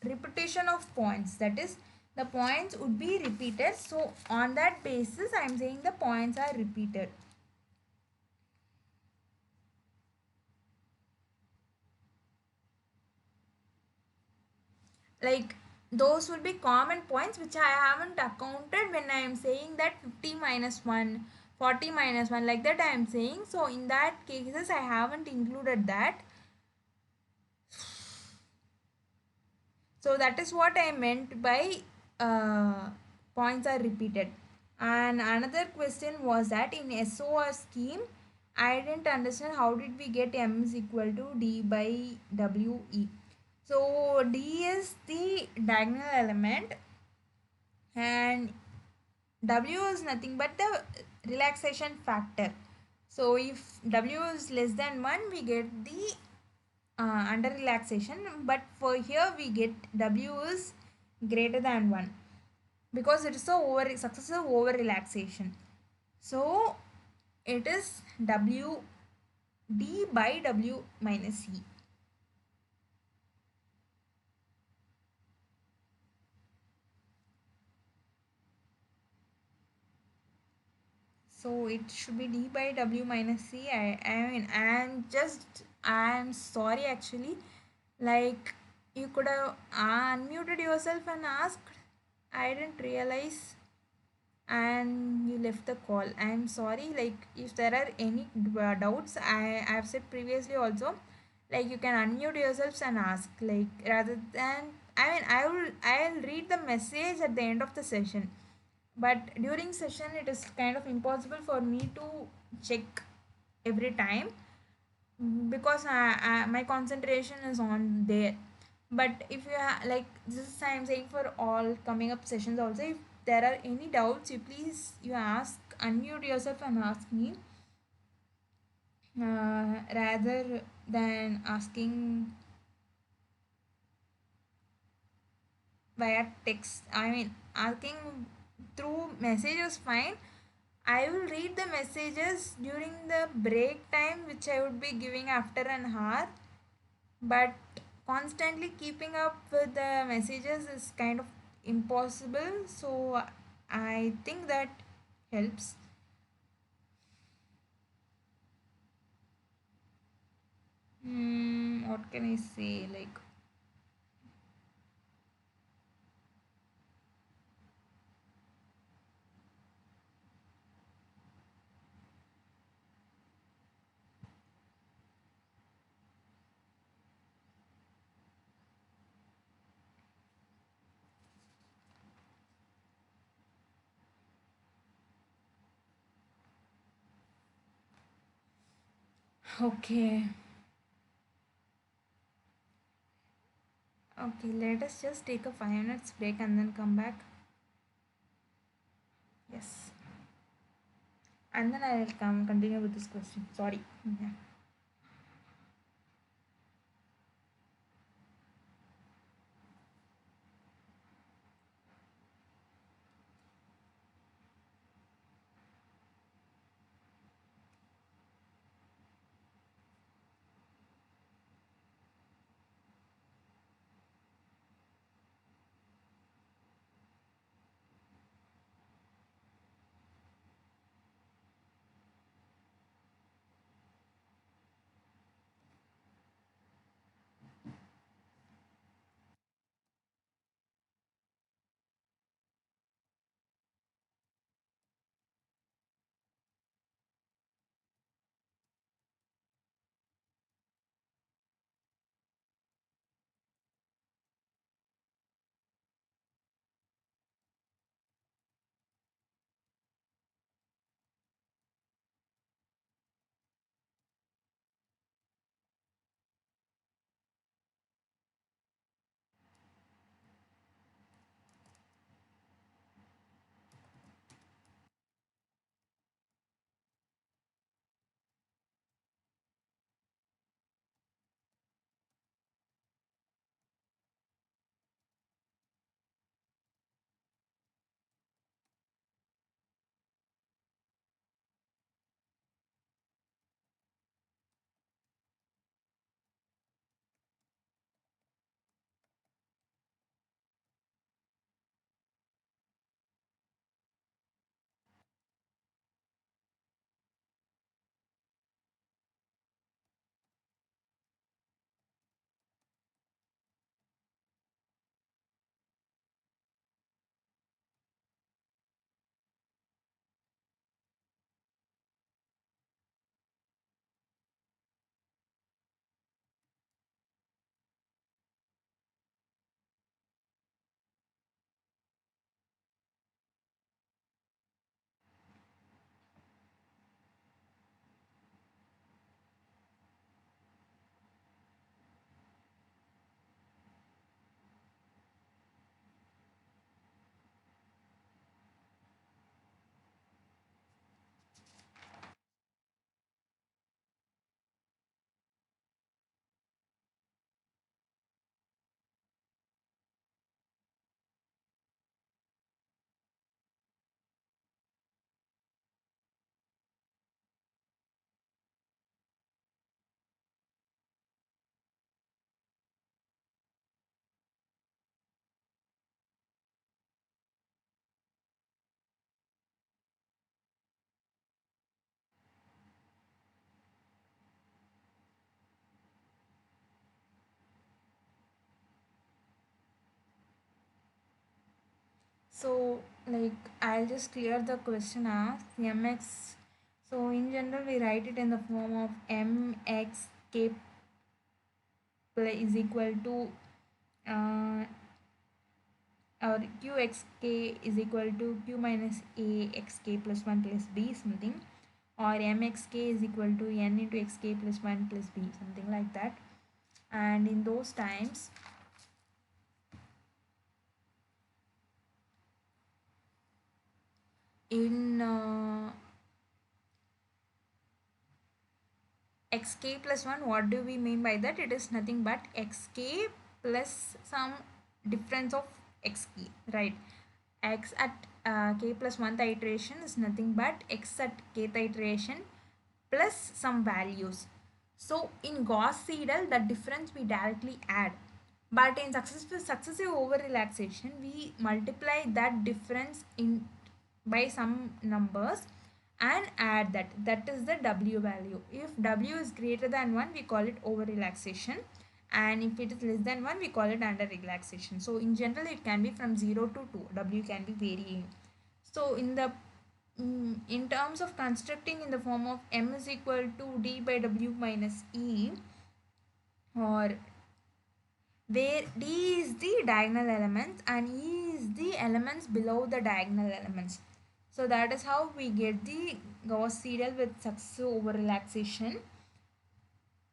repetition of points. That is, the points would be repeated. So on that basis I am saying the points are repeated. Like those would be common points which I haven't accounted when I am saying that 50 minus 1, 40 minus 1, like that I am saying. So in that cases I haven't included that. So that is what I meant by points are repeated. And another question was that in SOR scheme, I didn't understand how did we get M is equal to D by WE. So D is the diagonal element and W is nothing but the relaxation factor. So if W is less than 1, we get the under relaxation, but for here we get W is greater than 1 because it is a successive over relaxation. So it is W D by W minus E. So it should be D by W minus C. I mean, I'm sorry actually. Like, you could have unmuted yourself and asked. I didn't realize and you left the call. I'm sorry. Like, if there are any doubts, I've said previously also, like you can unmute yourselves and ask. Like, rather than, I mean, I'll read the message at the end of the session, but during session it is kind of impossible for me to check every time because my concentration is on there. But if you like this is I'm saying for all coming up sessions also, if there are any doubts, you please you ask, unmute yourself and ask me, rather than asking via text. I mean, asking through message is fine. I will read the messages during the break time, which I would be giving after an hour. But constantly keeping up with the messages is kind of impossible. So I think that helps. What can I say? Like, okay. Okay, let us just take a 5 minutes break and then come back. Yes. And then I will come continue with this question. Sorry. Yeah. So like I'll just clear the question asked mx. So in general we write it in the form of mx k is equal to uh, or qxk is equal to q minus a xk plus 1 plus b something, or mxk is equal to n into xk plus 1 plus b something like that. And in those times, in xk plus 1, what do we mean by that? It is nothing but xk plus some difference of xk, right? X at k plus 1th iteration is nothing but x at kth iteration plus some values. So in Gauss seidel, the difference we directly add, but in successive over relaxation we multiply that difference in by some numbers and add that. That is the w value. If w is greater than 1, we call it over relaxation, and if it is less than 1, we call it under relaxation. So in general it can be from 0 to 2, w can be varying. So in terms of constructing in the form of m is equal to d by w minus e, or where d is the diagonal elements and e is the elements below the diagonal elements. So that is how we get the Gauss seidel with successive over relaxation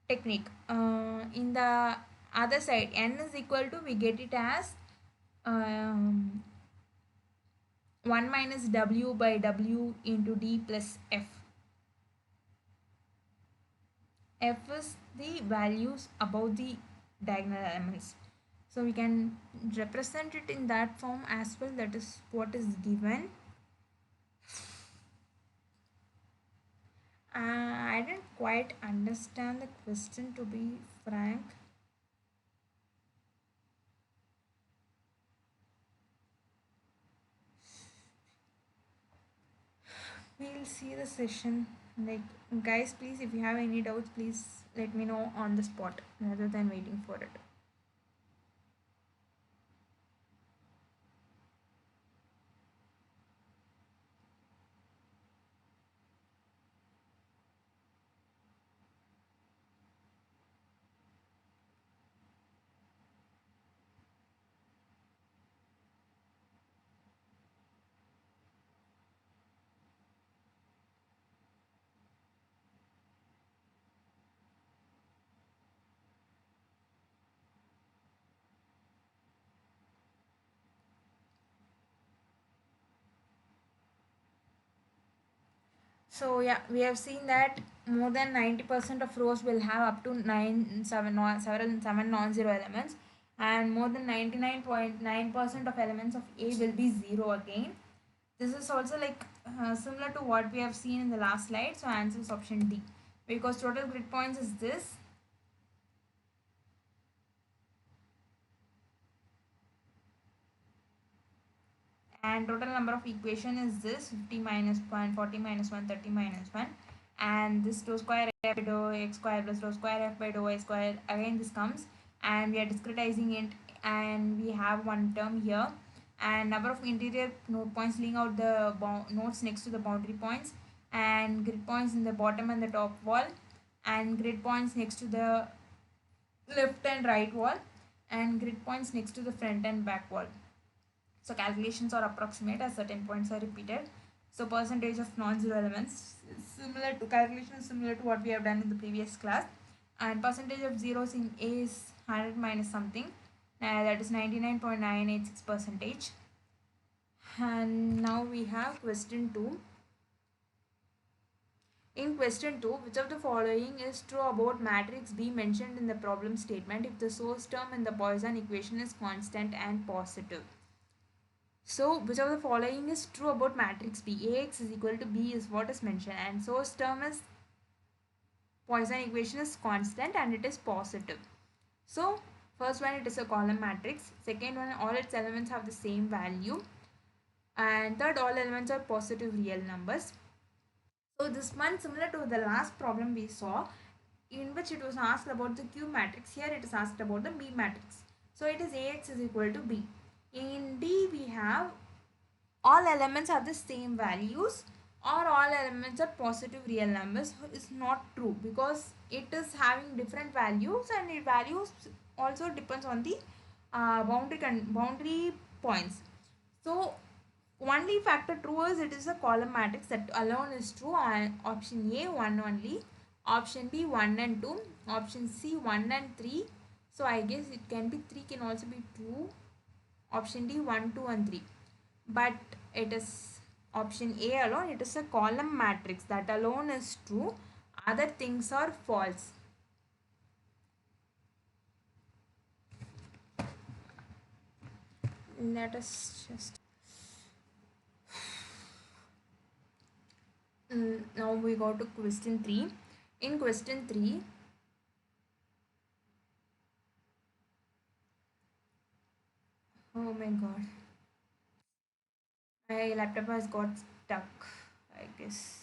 technique. In the other side, n is equal to, we get it as 1 minus w by w into d plus f. F is the values above the diagonal elements. So we can represent it in that form as well. That is what is given. I didn't quite understand the question, to be frank. We'll see the session. Like, guys, please, if you have any doubts, please let me know on the spot rather than waiting for it. So yeah, we have seen that more than 90% of rows will have up to 7 non-zero elements, and more than 99.9% of elements of A will be 0 again. This is also like similar to what we have seen in the last slide. So answer is option D, because total grid points is this. And total number of equation is this: 50 minus 1, 40 minus 1, 30 minus 1, and this rho square f by dou x square plus rho square f by dou y square, again this comes, and we are discretizing it, and we have one term here, and number of interior node points laying out the nodes next to the boundary points, and grid points in the bottom and the top wall, and grid points next to the left and right wall, and grid points next to the front and back wall. So calculations are approximate as certain points are repeated. So percentage of non-zero elements is similar to, calculation is similar to what we have done in the previous class. And percentage of zeros in A is 100 minus something, that is 99.986 percentage. And now we have question 2. In question 2, which of the following is true about matrix B mentioned in the problem statement if the source term in the Poisson equation is constant and positive? So, which of the following is true about matrix B? Ax is equal to B is what is mentioned, and source term is Poisson equation is constant and it is positive. So, first one, it is a column matrix. Second one, all its elements have the same value. And third, all elements are positive real numbers. So, this one similar to the last problem we saw, in which it was asked about the Q matrix. Here it is asked about the B matrix. So, it is Ax is equal to B. In D, we have all elements are the same values or all elements are positive real numbers is not true, because it is having different values, and it values also depends on the boundary points. So only factor true is it is a column matrix, that alone is true. Option A 1 only, option B 1 and 2, option C 1 and 3. So I guess it can be 3, can also be 2, option D 1 2 and 3. But it is option A alone, it is a column matrix, that alone is true, other things are false. Let us just now we go to question 3. In question 3, oh my god, my laptop has got stuck, I guess.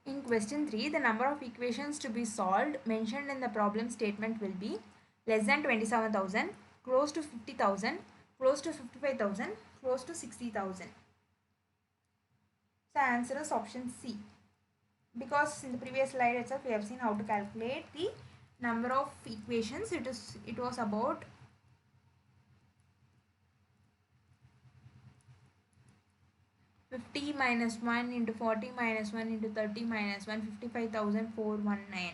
In question 3, the number of equations to be solved mentioned in the problem statement will be less than 27,000, close to 50,000, close to 55,000, close to 60,000. So answer is option C. Because in the previous slide itself we have seen how to calculate the number of equations. It was about 50 minus 1 into 40 minus 1 into 30 minus 1, 55,419.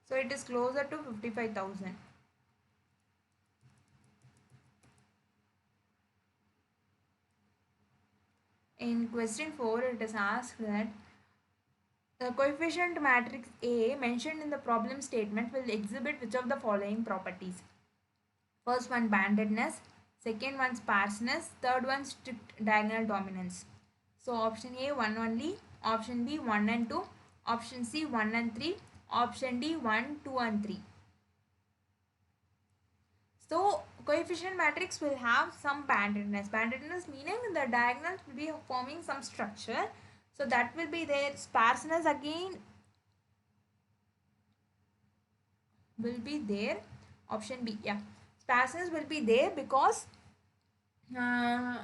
So it is closer to 55,000. In question 4, it is asked that the coefficient matrix A mentioned in the problem statement will exhibit which of the following properties? First one, bandedness. Second one, sparseness. Third one, strict diagonal dominance. So option A 1 only, option B 1 and 2, option C 1 and 3, option D 1, 2 and 3. So coefficient matrix will have some bandedness. Bandedness meaning the diagonals will be forming some structure. So that will be there. Sparseness again will be there. Option B, yeah. Sparseness will be there because uh,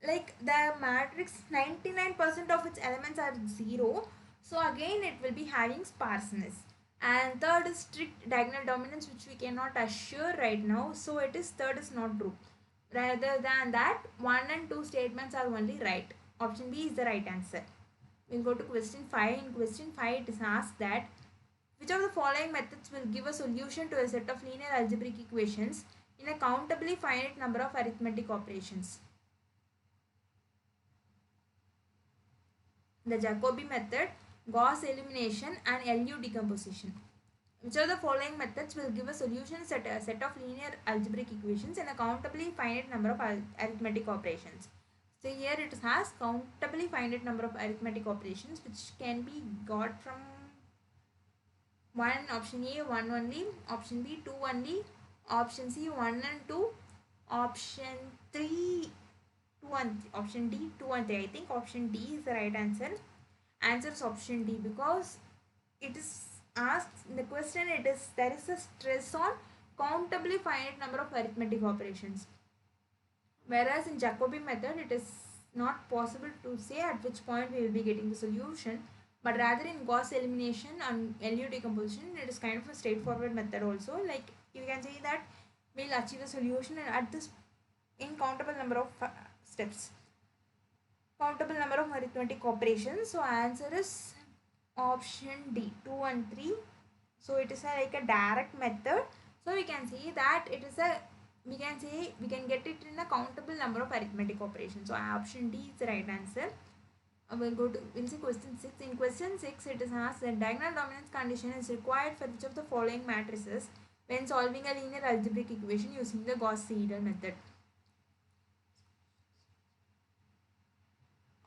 like the matrix 99% of its elements are 0. So again it will be having sparseness. And third is strict diagonal dominance, which we cannot assure right now. So it is third is not true. Rather than that, 1 and 2 statements are only right. Option B is the right answer. We'll go to question 5. In question 5, it is asked that which of the following methods will give a solution to a set of linear algebraic equations in a countably finite number of arithmetic operations? The Jacobi method, Gauss elimination, and LU decomposition. Which of the following methods will give a solution to a set of linear algebraic equations in a countably finite number of arithmetic operations? So here it has countably finite number of arithmetic operations, which can be got from 1, option A 1 only, option B 2 only, option C 1 and 2, option 3 2 and 3, option D 2 and 3. I think option D is the right answer. Answer is option D, because it is asked in the question, it is there is a stress on countably finite number of arithmetic operations, whereas in Jacobi method it is not possible to say at which point we will be getting the solution, but rather in Gauss elimination and LU decomposition it is kind of a straightforward method also. Like you can say that we will achieve the solution at this incountable number of steps, countable number of arithmetic operations. So answer is option D 2 and 3. So it is like a direct method. So we can see that it is a, we can say we can get it in a countable number of arithmetic operations. So option D is the right answer. We'll see question 6. In question 6 it is asked that diagonal dominance condition is required for which of the following matrices when solving a linear algebraic equation using the Gauss-Seidel method.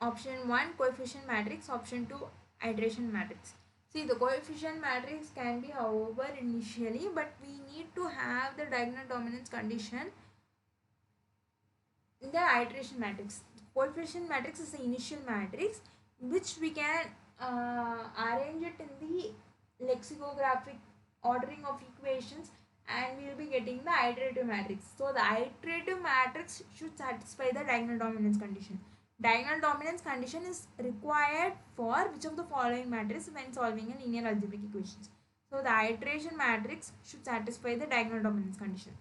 Option 1 coefficient matrix, option 2 iteration matrix. See, the coefficient matrix can be however initially, but we need to have the diagonal dominance condition in the iteration matrix. Coefficient matrix is the initial matrix which we can arrange it in the lexicographic ordering of equations, and we will be getting the iterative matrix. So the iterative matrix should satisfy the diagonal dominance condition. Diagonal dominance condition is required for which of the following matrix when solving a linear algebraic equations. So the iteration matrix should satisfy the diagonal dominance condition.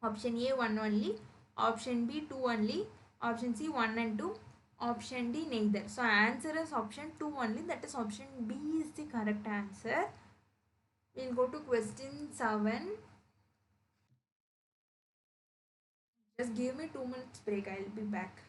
Option A 1 only, option B 2 only, option C 1 and 2, option D neither. So answer is option 2 only, that is option B is the correct answer. We'll go to question 7. Just give me 2 minutes break, I'll be back.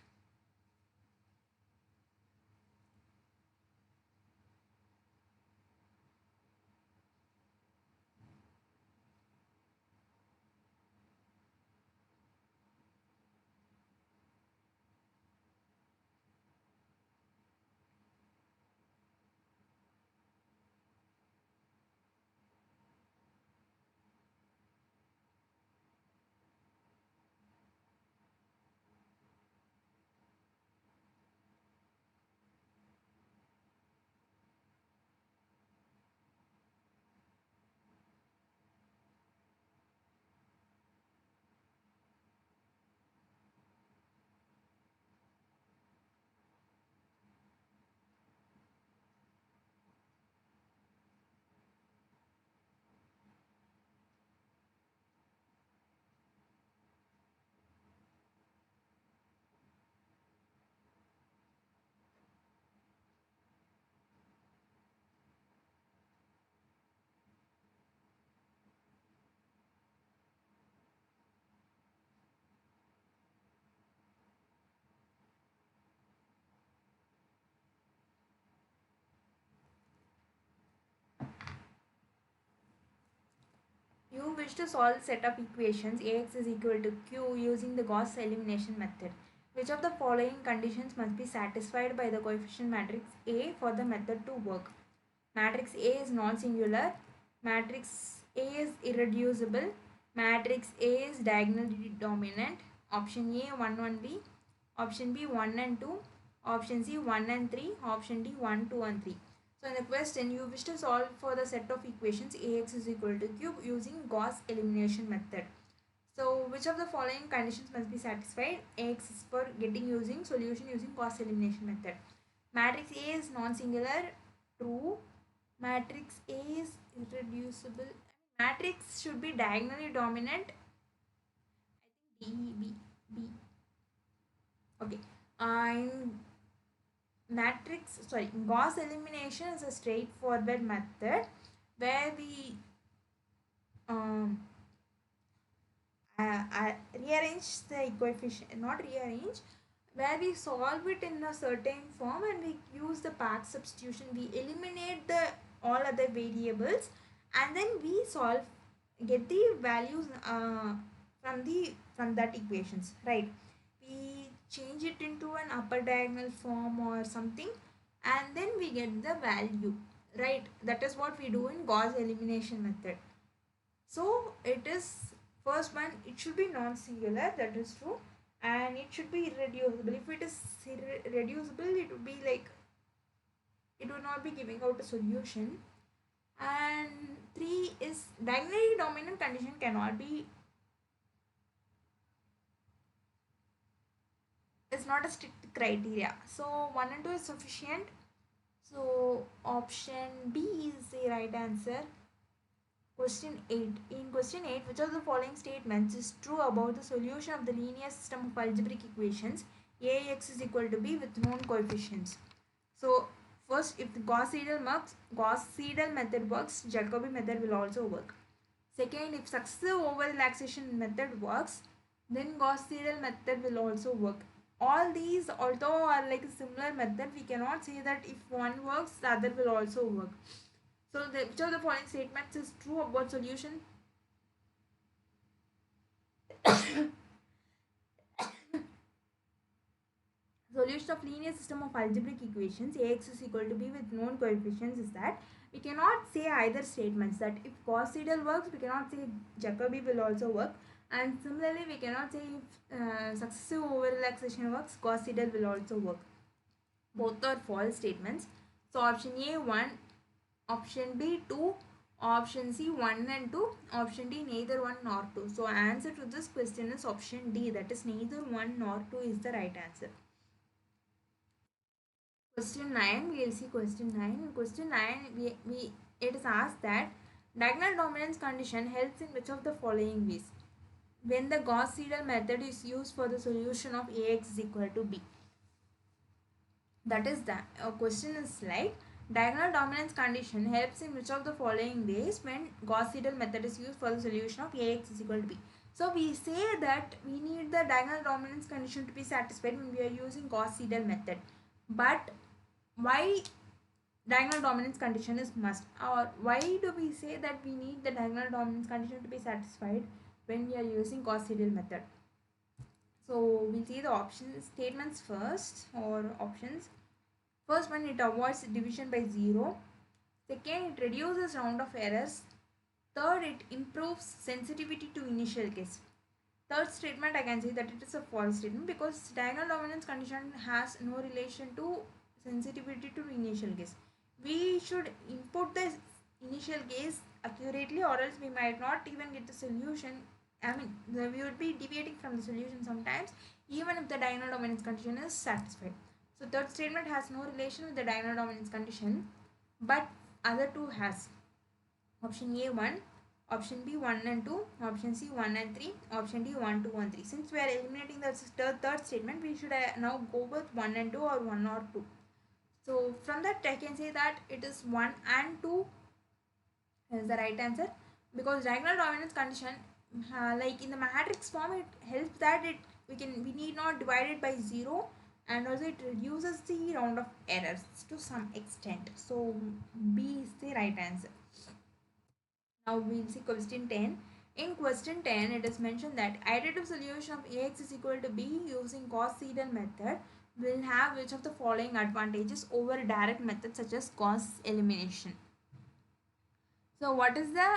You wish to solve set of equations Ax is equal to Q using the Gauss elimination method. Which of the following conditions must be satisfied by the coefficient matrix A for the method to work? Matrix A is non-singular, matrix A is irreducible, matrix A is diagonally dominant, option A 1 only, option B 1 and 2, option C 1 and 3, option D 1, 2 and 3. So in the question, you wish to solve for the set of equations Ax is equal to Q using Gauss elimination method. So which of the following conditions must be satisfied? Ax is for getting using solution using Gauss elimination method. Matrix A is non-singular, true. Matrix A is irreducible. Matrix should be diagonally dominant. I think B. Okay. In Gauss elimination is a straightforward method where we um, rearrange the coefficient, not rearrange, where we solve it in a certain form and we use the path substitution. We eliminate the all other variables and then we solve, get the values from that equations, right? We change it into an upper diagonal form or something and then we get the value, right? That is what we do in Gauss elimination method. So it is, first one, it should be non-singular, that is true, and it should be irreducible. If it is irreducible, it would be like, it would not be giving out a solution. And 3 is diagonally dominant condition cannot be, is not a strict criteria. So 1 and 2 is sufficient. So option B is the right answer. Question 8. In question 8, which of the following statements is true about the solution of the linear system of algebraic equations Ax is equal to B with known coefficients? So first, if the Gauss-Seidel method works, Jacobi method will also work. Second, if successive over-relaxation method works, then Gauss-Seidel method will also work. All these, although are like a similar method, we cannot say that if one works, the other will also work. So which of the following statements is true about solution? solution of linear system of algebraic equations Ax is equal to b with known coefficients is that we cannot say either statements, that if Gauss seidel works, we cannot say Jacobi will also work, and similarly we cannot say if successive over relaxation works, Gauss seidel will also work. Both are false statements. So option A 1, option B 2, option C 1 and 2, option D neither 1 nor 2. So answer to this question is option D, that is neither 1 nor 2 is the right answer. Question 9, we will see question 9. In question 9, it is asked that diagonal dominance condition helps in which of the following ways? When the Gauss seidel method is used for the solution of Ax is equal to b. That is that question is like diagonal dominance condition helps in which of the following ways when Gauss seidel method is used for the solution of Ax is equal to b. So we say that we need the diagonal dominance condition to be satisfied when we are using Gauss seidel method. But why diagonal dominance condition is must, or why do we say that we need the diagonal dominance condition to be satisfied when we are using Gauss seidel method? So we'll see the options statements first, or options. First one, it avoids division by 0. Second, it reduces round of errors. Third, it improves sensitivity to initial guess. Third statement, I can say that it is a false statement because diagonal dominance condition has no relation to sensitivity to initial guess. We should input the initial guess accurately, or else we might not even get the solution. I mean, we would be deviating from the solution sometimes, even if the diagonal dominance condition is satisfied. So third statement has no relation with the diagonal dominance condition, but other two has. Option A 1, option B 1 and 2, option C 1 and 3, option D 1 2 1 3. Since we are eliminating the third statement, we should now go with 1 and 2 or 1 or 2. So from that I can say that it is 1 and 2 is the right answer, because diagonal dominance condition, like in the matrix form, it helps that we need not divide it by 0, and also it reduces the round of errors to some extent. So B is the right answer. Now we'll see question 10. In question 10, it is mentioned that iterative solution of Ax is equal to b using Gauss seidel method will have which of the following advantages over direct methods such as Gauss elimination. So what is the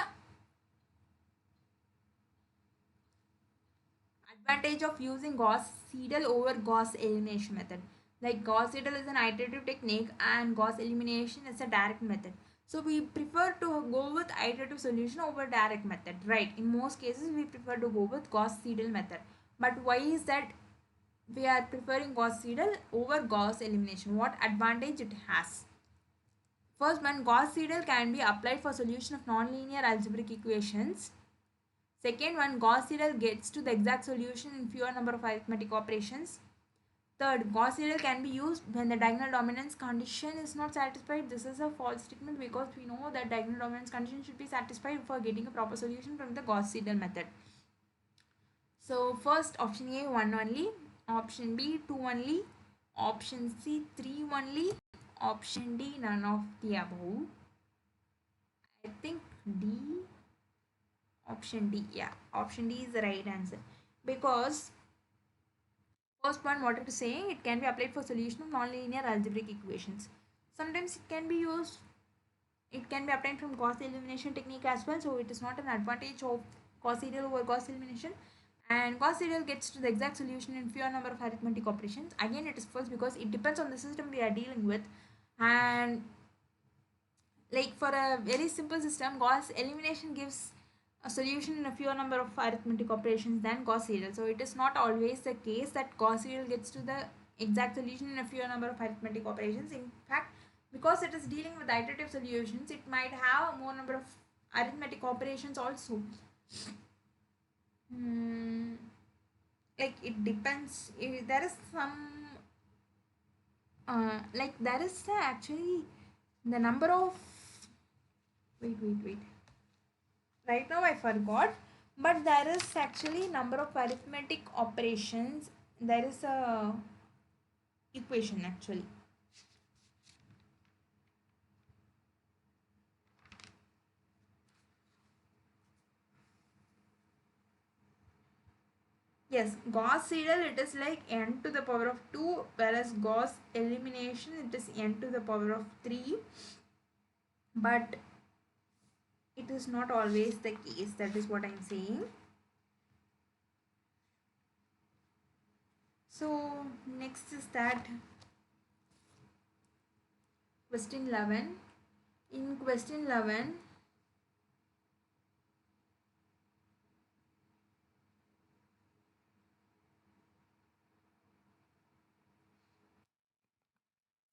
advantage of using Gauss seidel over Gauss elimination method? Like Gauss seidel is an iterative technique and Gauss elimination is a direct method. So we prefer to go with iterative solution over direct method, right? In most cases, we prefer to go with Gauss seidel method. But why is that we are preferring Gauss seidel over Gauss elimination? What advantage it has? First one, Gauss seidel can be applied for solution of nonlinear algebraic equations. Second one, Gauss seidel gets to the exact solution in fewer number of arithmetic operations. Third, Gauss seidel can be used when the diagonal dominance condition is not satisfied. This is a false statement because we know that diagonal dominance condition should be satisfied for getting a proper solution from the Gauss seidel method. So first option A 1 only, option B 2 only, option C 3 only, option D none of the above. I think D, option D, yeah, option D is the right answer, because first one, what it is saying, it can be applied for solution of nonlinear algebraic equations. Sometimes it can be used, it can be obtained from Gauss elimination technique as well. So it is not an advantage of Gauss seidel over Gauss elimination. And Gauss seidel gets to the exact solution in fewer number of arithmetic operations. Again, it is false because it depends on the system we are dealing with. And like for a very simple system, Gauss elimination gives a solution in a fewer number of arithmetic operations than Gauss seidel. So it is not always the case that Gauss seidel gets to the exact solution in a fewer number of arithmetic operations. In fact, because it is dealing with iterative solutions, it might have a more number of arithmetic operations also. Like it depends. There is some like there is actually the number of wait, right now I forgot, but there is actually number of arithmetic operations. There is a equation actually. Yes, Gauss seidel it is like n to the power of 2, whereas Gauss elimination it is n to the power of 3. But it is not always the case, that is what I am saying. So next is that question 11. In question 11,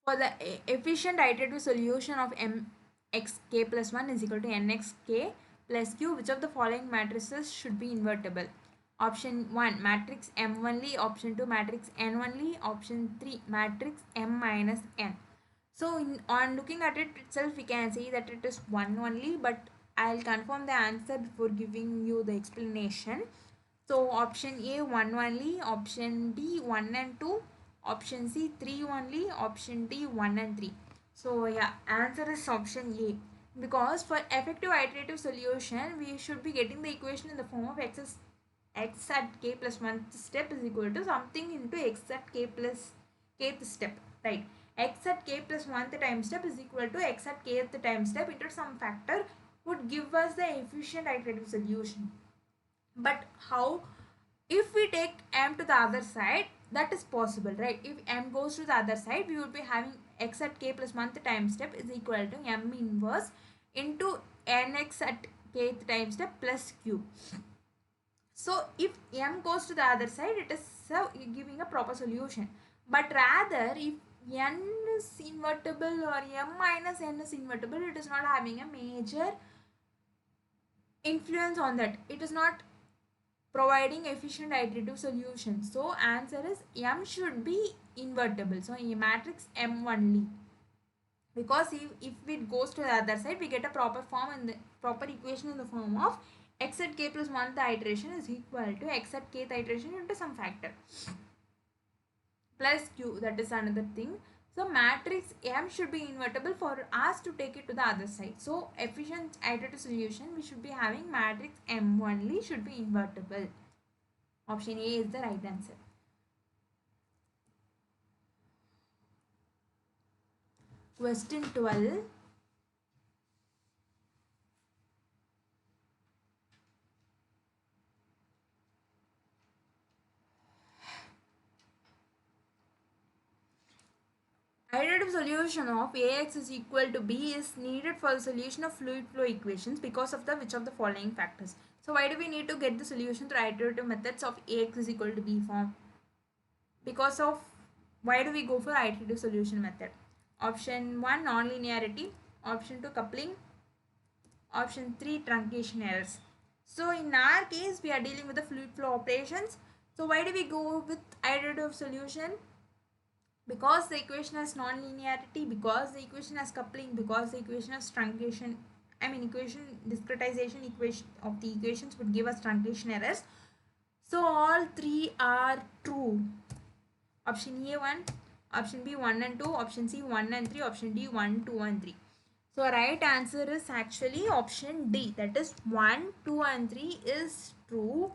for the efficient iterative solution of mxk plus 1 is equal to nxk plus q, which of the following matrices should be invertible? Option 1 matrix M only, option 2 matrix N only, option 3 matrix M minus N. So on looking at it itself, we can see that it is 1 only, but I'll confirm the answer before giving you the explanation. So option A 1 only, option B 1 and 2, option C 3 only, option D 1 and 3. So yeah, answer is option A. Because for effective iterative solution, we should be getting the equation in the form of x at k plus 1th step is equal to something into x at k plus kth step, right? X at k plus 1th time step is equal to x at kth time step into some factor would give us the efficient iterative solution. But how? If we take m to the other side, that is possible, right? If m goes to the other side, we would be having x at k plus 1th time step is equal to m inverse into nx at kth time step plus q. So if m goes to the other side, it is giving a proper solution. But rather, if n is invertible or m minus n is invertible, it is not having a major influence on that. It is not providing efficient iterative solution. So answer is m should be invertible. So a matrix M only. Because if it goes to the other side, we get a proper form in the proper equation in the form of x at k plus 1th iteration is equal to x at kth iteration into some factor plus q, that is another thing. So matrix M should be invertible for us to take it to the other side. So efficient iterative solution, we should be having matrix M only should be invertible. Option A is the right answer. Question 12. Iterative solution of Ax is equal to B is needed for the solution of fluid flow equations because of the which of the following factors. So why do we need to get the solution through iterative methods of Ax is equal to B form? Because of why do we go for iterative solution method? Option 1 non-linearity, option 2 coupling, option 3 truncation errors. So in our case we are dealing with the fluid flow operations. So why do we go with iterative solution? Because the equation has non-linearity, because the equation has coupling, because the equation has truncation, equation discretization equation of the equations would give us truncation errors. So all three are true. Option A 1, option B 1 and 2, option C 1 and 3, option D 1, 2 and 3. So right answer is actually option D, that is 1, 2 and 3 is true.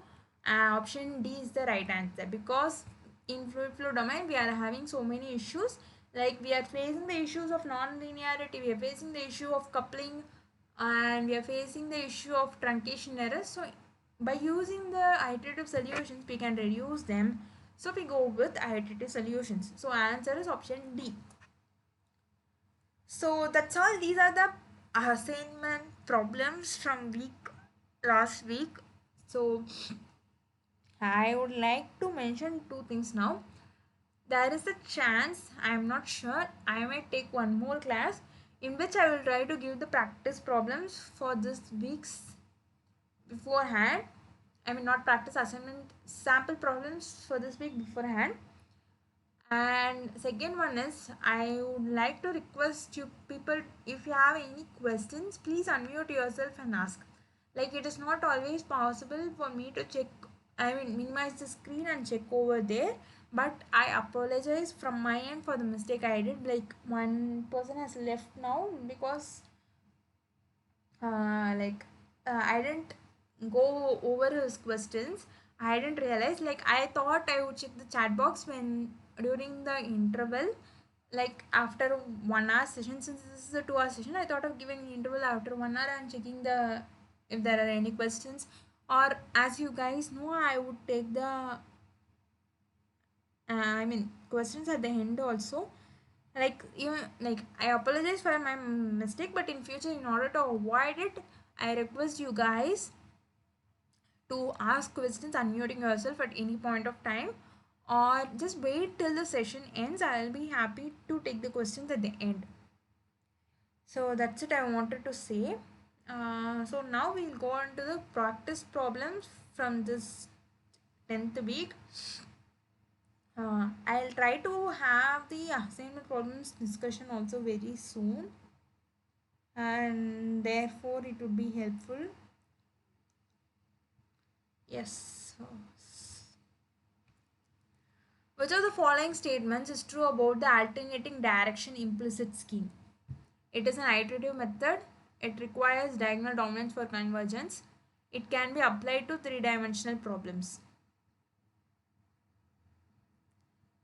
Option D is the right answer, because in fluid flow domain we are having so many issues, like we are facing the issues of non-linearity, we are facing the issue of coupling, and we are facing the issue of truncation errors. So by using the iterative solutions we can reduce them. So we go with iterative solutions. So answer is option D. So that's all. These are the assignment problems from last week. So I would like to mention two things now. There is a chance, I am not sure, I might take one more class in which I will try to give the practice problems for this week's beforehand. Not practice, assignment, sample problems for this week beforehand. And second one is, I would like to request you people, if you have any questions, please unmute yourself and ask. Like it is not always possible for me to check, minimize the screen and check over there. But I apologize from my end for the mistake I did. Like one person has left now because I didn't go over his questions. I didn't realize, like, I thought I would check the chat box when during the interval, like after 1 hour session. Since this is a 2 hour session, I thought of giving interval after 1 hour and checking the if there are any questions. Or as you guys know, I would take the questions at the end also. Like, even like, I apologize for my mistake, but in future, in order to avoid it, I request you guys to ask questions unmuting yourself at any point of time, or just wait till the session ends. I'll be happy to take the questions at the end. So that's it I wanted to say. So now we'll go on to the practice problems from this 10th week. I'll try to have the assignment problems discussion also very soon, and therefore it would be helpful. Yes. Which of the following statements is true about the alternating direction implicit scheme? It is an iterative method. It requires diagonal dominance for convergence. It can be applied to three-dimensional problems.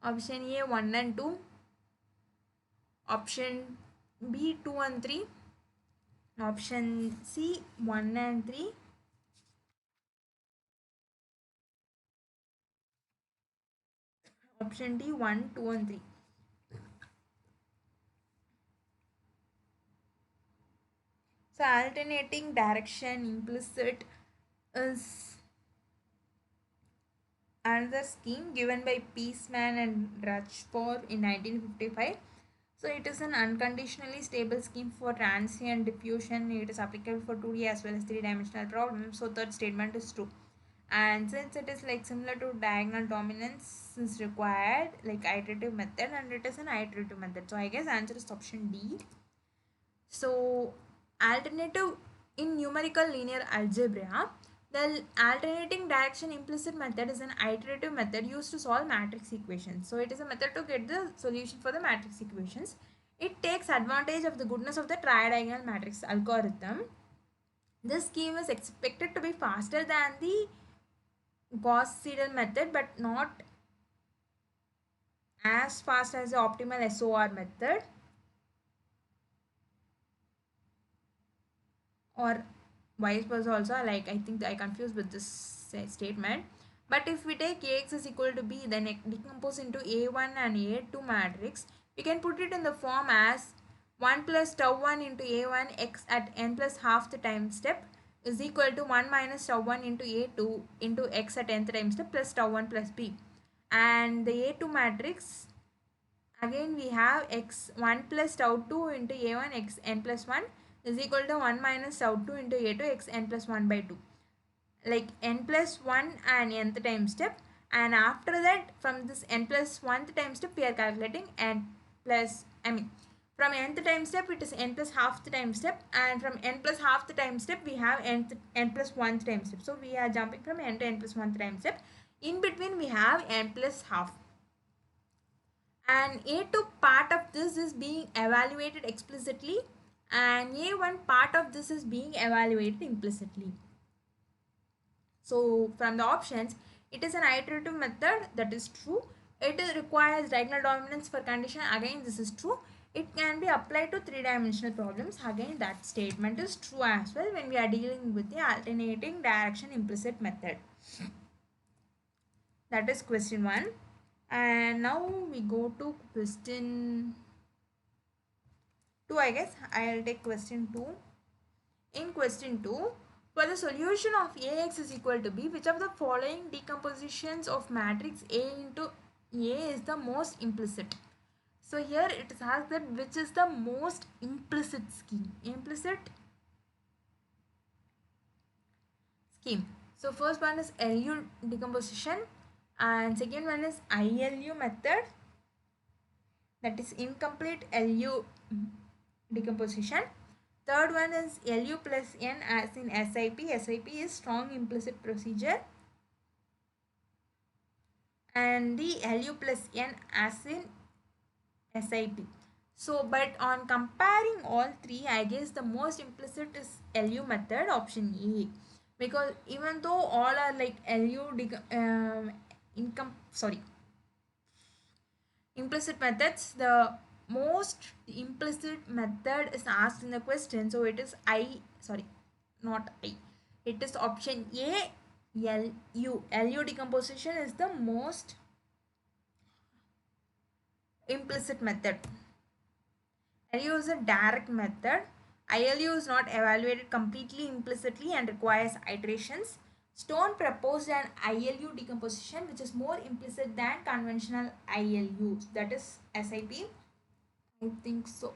Option A 1 and 2. Option B 2 and 3. Option C 1 and 3. Option D 1, 2 and 3. So alternating direction implicit is another scheme given by Peaceman and Rutherford in 1955. So it is an unconditionally stable scheme for transient diffusion. It is applicable for 2D as well as three-dimensional problems. So third statement is true. And since it is like similar to diagonal dominance is required, like iterative method, and it is an iterative method. So I guess answer is option D. So alternative in numerical linear algebra, the alternating direction implicit method is an iterative method used to solve matrix equations. So it is a method to get the solution for the matrix equations. It takes advantage of the goodness of the tridiagonal matrix algorithm. This scheme is expected to be faster than the Gauss-Seidel method, but not as fast as the optimal SOR method. Or vice versa also, like, I think I confused with this statement. But if we take Ax is equal to B, then decompose into A1 and A2 matrix, we can put it in the form as 1 plus tau 1 into A1 x at n plus half the time step is equal to 1 minus tau 1 into A2 into x at nth time step plus tau 1 plus B. And the A2 matrix, again we have x 1 plus tau 2 into A1 x n plus 1 is equal to 1 minus tau 2 into A2 x n plus 1 by 2. Like n plus 1 and nth time step, and after that from this n plus 1th time step we are calculating n plus, from nth time step it is n plus half the time step, and from n plus half the time step we have n plus 1th time step. So we are jumping from n to n plus 1th time step. In between we have n plus half. And A2 part of this is being evaluated explicitly, and A1 part of this is being evaluated implicitly. So from the options, it is an iterative method, that is true. It requires diagonal dominance for condition, again this is true. It can be applied to three-dimensional problems, again that statement is true as well when we are dealing with the alternating direction implicit method. That is question 1. And now we go to question 2, I guess. I'll take question 2. In question 2, for the solution of Ax is equal to B, which of the following decompositions of matrix A into A is the most implicit? So here it is asked that which is the most implicit scheme. So first one is LU decomposition, and second one is ILU method, that is incomplete LU decomposition. Third one is LU plus N as in SIP. SIP is strong implicit procedure. And the LU plus N as in SIP. So, but on comparing all three, I guess the most implicit is LU method, option A. because even though all are like income sorry implicit methods, the most implicit method is asked in the question, so it is not I, it is option A, LU decomposition is the most implicit method. LU is a direct method. ILU is not evaluated completely implicitly and requires iterations. Stone proposed an ILU decomposition which is more implicit than conventional ILUs. That is SIP. I think so.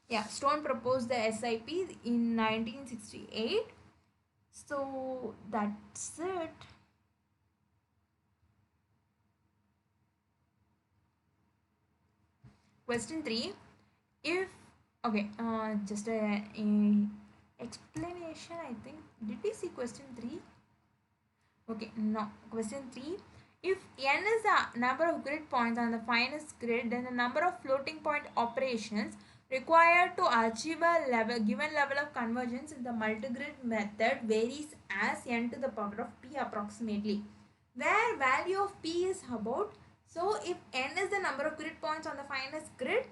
Yeah, Stone proposed the SIP in 1968. So that's it. Question 3. If okay, just a explanation. I think did we see question 3? Okay, no. Question 3. If n is the number of grid points on the finest grid, then the number of floating point operations required to achieve a given level of convergence in the multigrid method varies as n to the power of p approximately, where value of p is about. So if n is the number of grid points on the finest grid,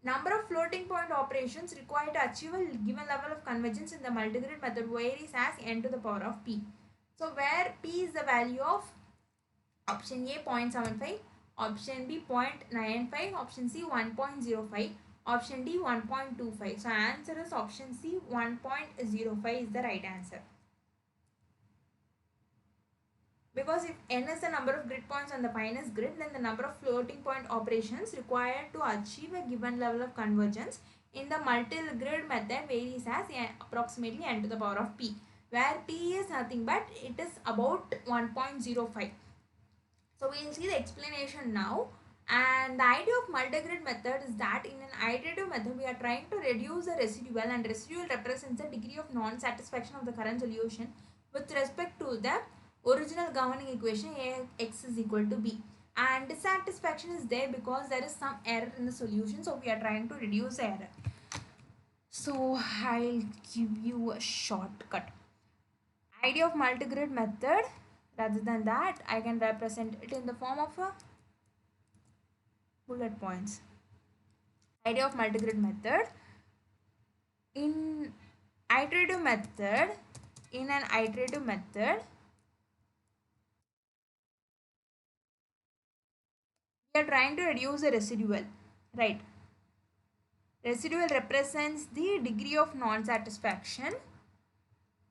number of floating point operations required to achieve a given level of convergence in the multigrid method varies as n to the power of p. So where p is the value of option A 0.75, option B 0.95, option C 1.05, option D 1.25. So answer is option C 1.05 is the right answer. Because if n is the number of grid points on the finest grid, then the number of floating point operations required to achieve a given level of convergence in the multi-grid method varies as approximately n to the power of p, where p is nothing but it is about 1.05. So we will see the explanation now. And the idea of multi-grid method is that in an iterative method we are trying to reduce the residual, and residual represents the degree of non-satisfaction of the current solution with respect to the original governing equation Ax is equal to b. And dissatisfaction is there because there is some error in the solution, so we are trying to reduce the error. So I'll give you a shortcut. Idea of multi-grid method, rather than that I can represent it in the form of a bullet points. Idea of multi-grid method in iterative method, in an iterative method we are trying to reduce the residual, right? Residual represents the degree of non-satisfaction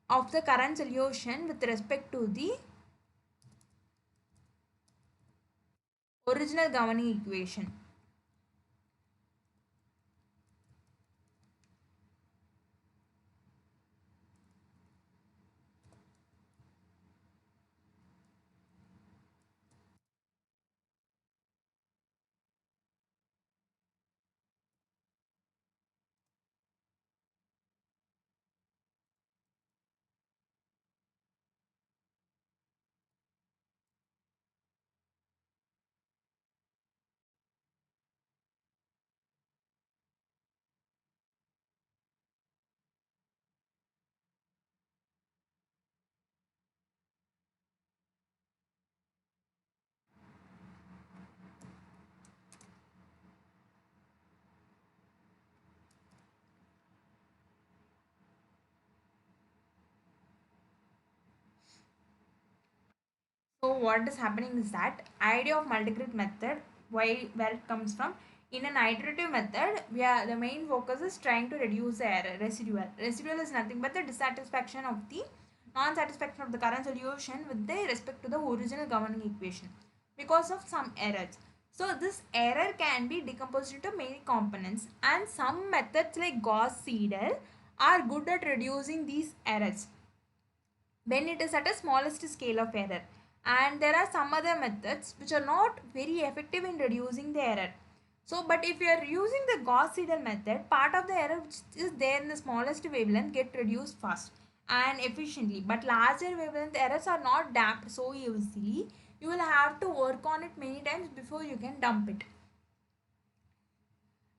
of the current solution with respect to the original governing equation. So what is happening is that idea of multi-grid method, where it comes from, in an iterative method, the main focus is trying to reduce the error, residual. Residual is nothing but the dissatisfaction of the non-satisfaction of the current solution with respect to the original governing equation because of some errors. So this error can be decomposed into many components, and some methods like Gauss-Seidel are good at reducing these errors when it is at a smallest scale of error, and there are some other methods which are not very effective in reducing the error. So but if you are using the Gauss-Seidel method, part of the error which is there in the smallest wavelength get reduced fast and efficiently, but larger wavelength errors are not damped so easily. You will have to work on it many times before you can dump it.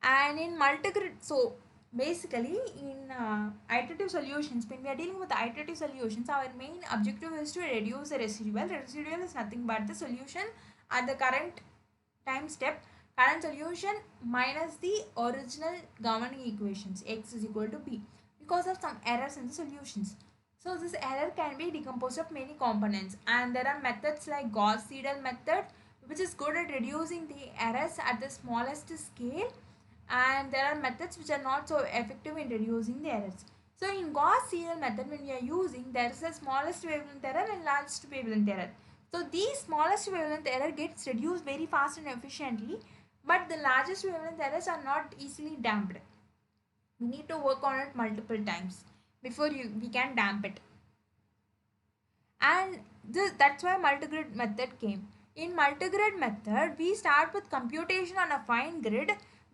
And in multigrid, so basically in iterative solutions, when we are dealing with iterative solutions, our main objective is to reduce the residual. Residual is nothing but the solution at the current time step, current solution minus the original governing equations, x is equal to b, because of some errors in the solutions. So this error can be decomposed of many components, and there are methods like Gauss-Seidel method, which is good at reducing the errors at the smallest scale, and there are methods which are not so effective in reducing the errors. So in Gauss-Seidel method, when we are using, there is a smallest wavelength error and largest wavelength error. So these smallest wavelength error gets reduced very fast and efficiently, but the largest wavelength errors are not easily damped. We need to work on it multiple times before we can damp it. And that's why multigrid method came. In multigrid method, we start with computation on a fine grid.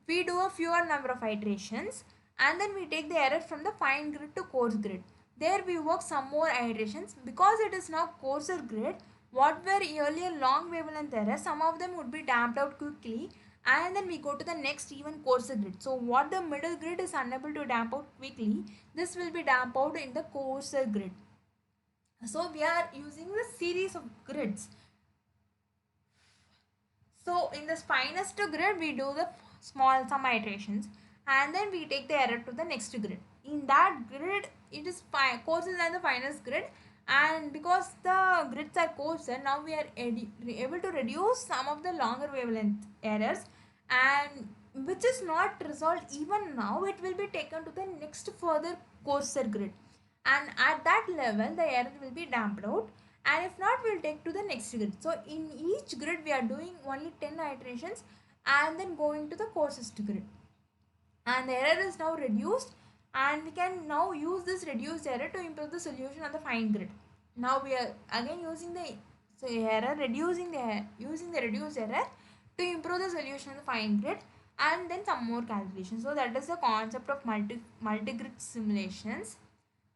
We do a fewer number of iterations, and then we take the error from the fine grid to coarse grid. There we work some more iterations. Because it is now coarser grid, what were earlier long wavelength errors, some of them would be damped out quickly, and then we go to the next even coarser grid. So what the middle grid is unable to damp out quickly, this will be damped out in the coarser grid. So we are using the series of grids. So in this finest grid, we do the some iterations, and then we take the error to the next grid. In that grid, it is coarser than the finest grid, and because the grids are coarser, now we are able to reduce some of the longer wavelength errors, and which is not resolved even now. It will be taken to the next further coarser grid, and at that level the error will be damped out, and if not, we'll take to the next grid. So in each grid we are doing only 10 iterations and then going to the coarsest grid, and the error is now reduced, and we can now use this reduced error to improve the solution on the fine grid. Now we are again using the error, using the reduced error to improve the solution on the fine grid, and then some more calculations. So that is the concept of multi-grid simulations.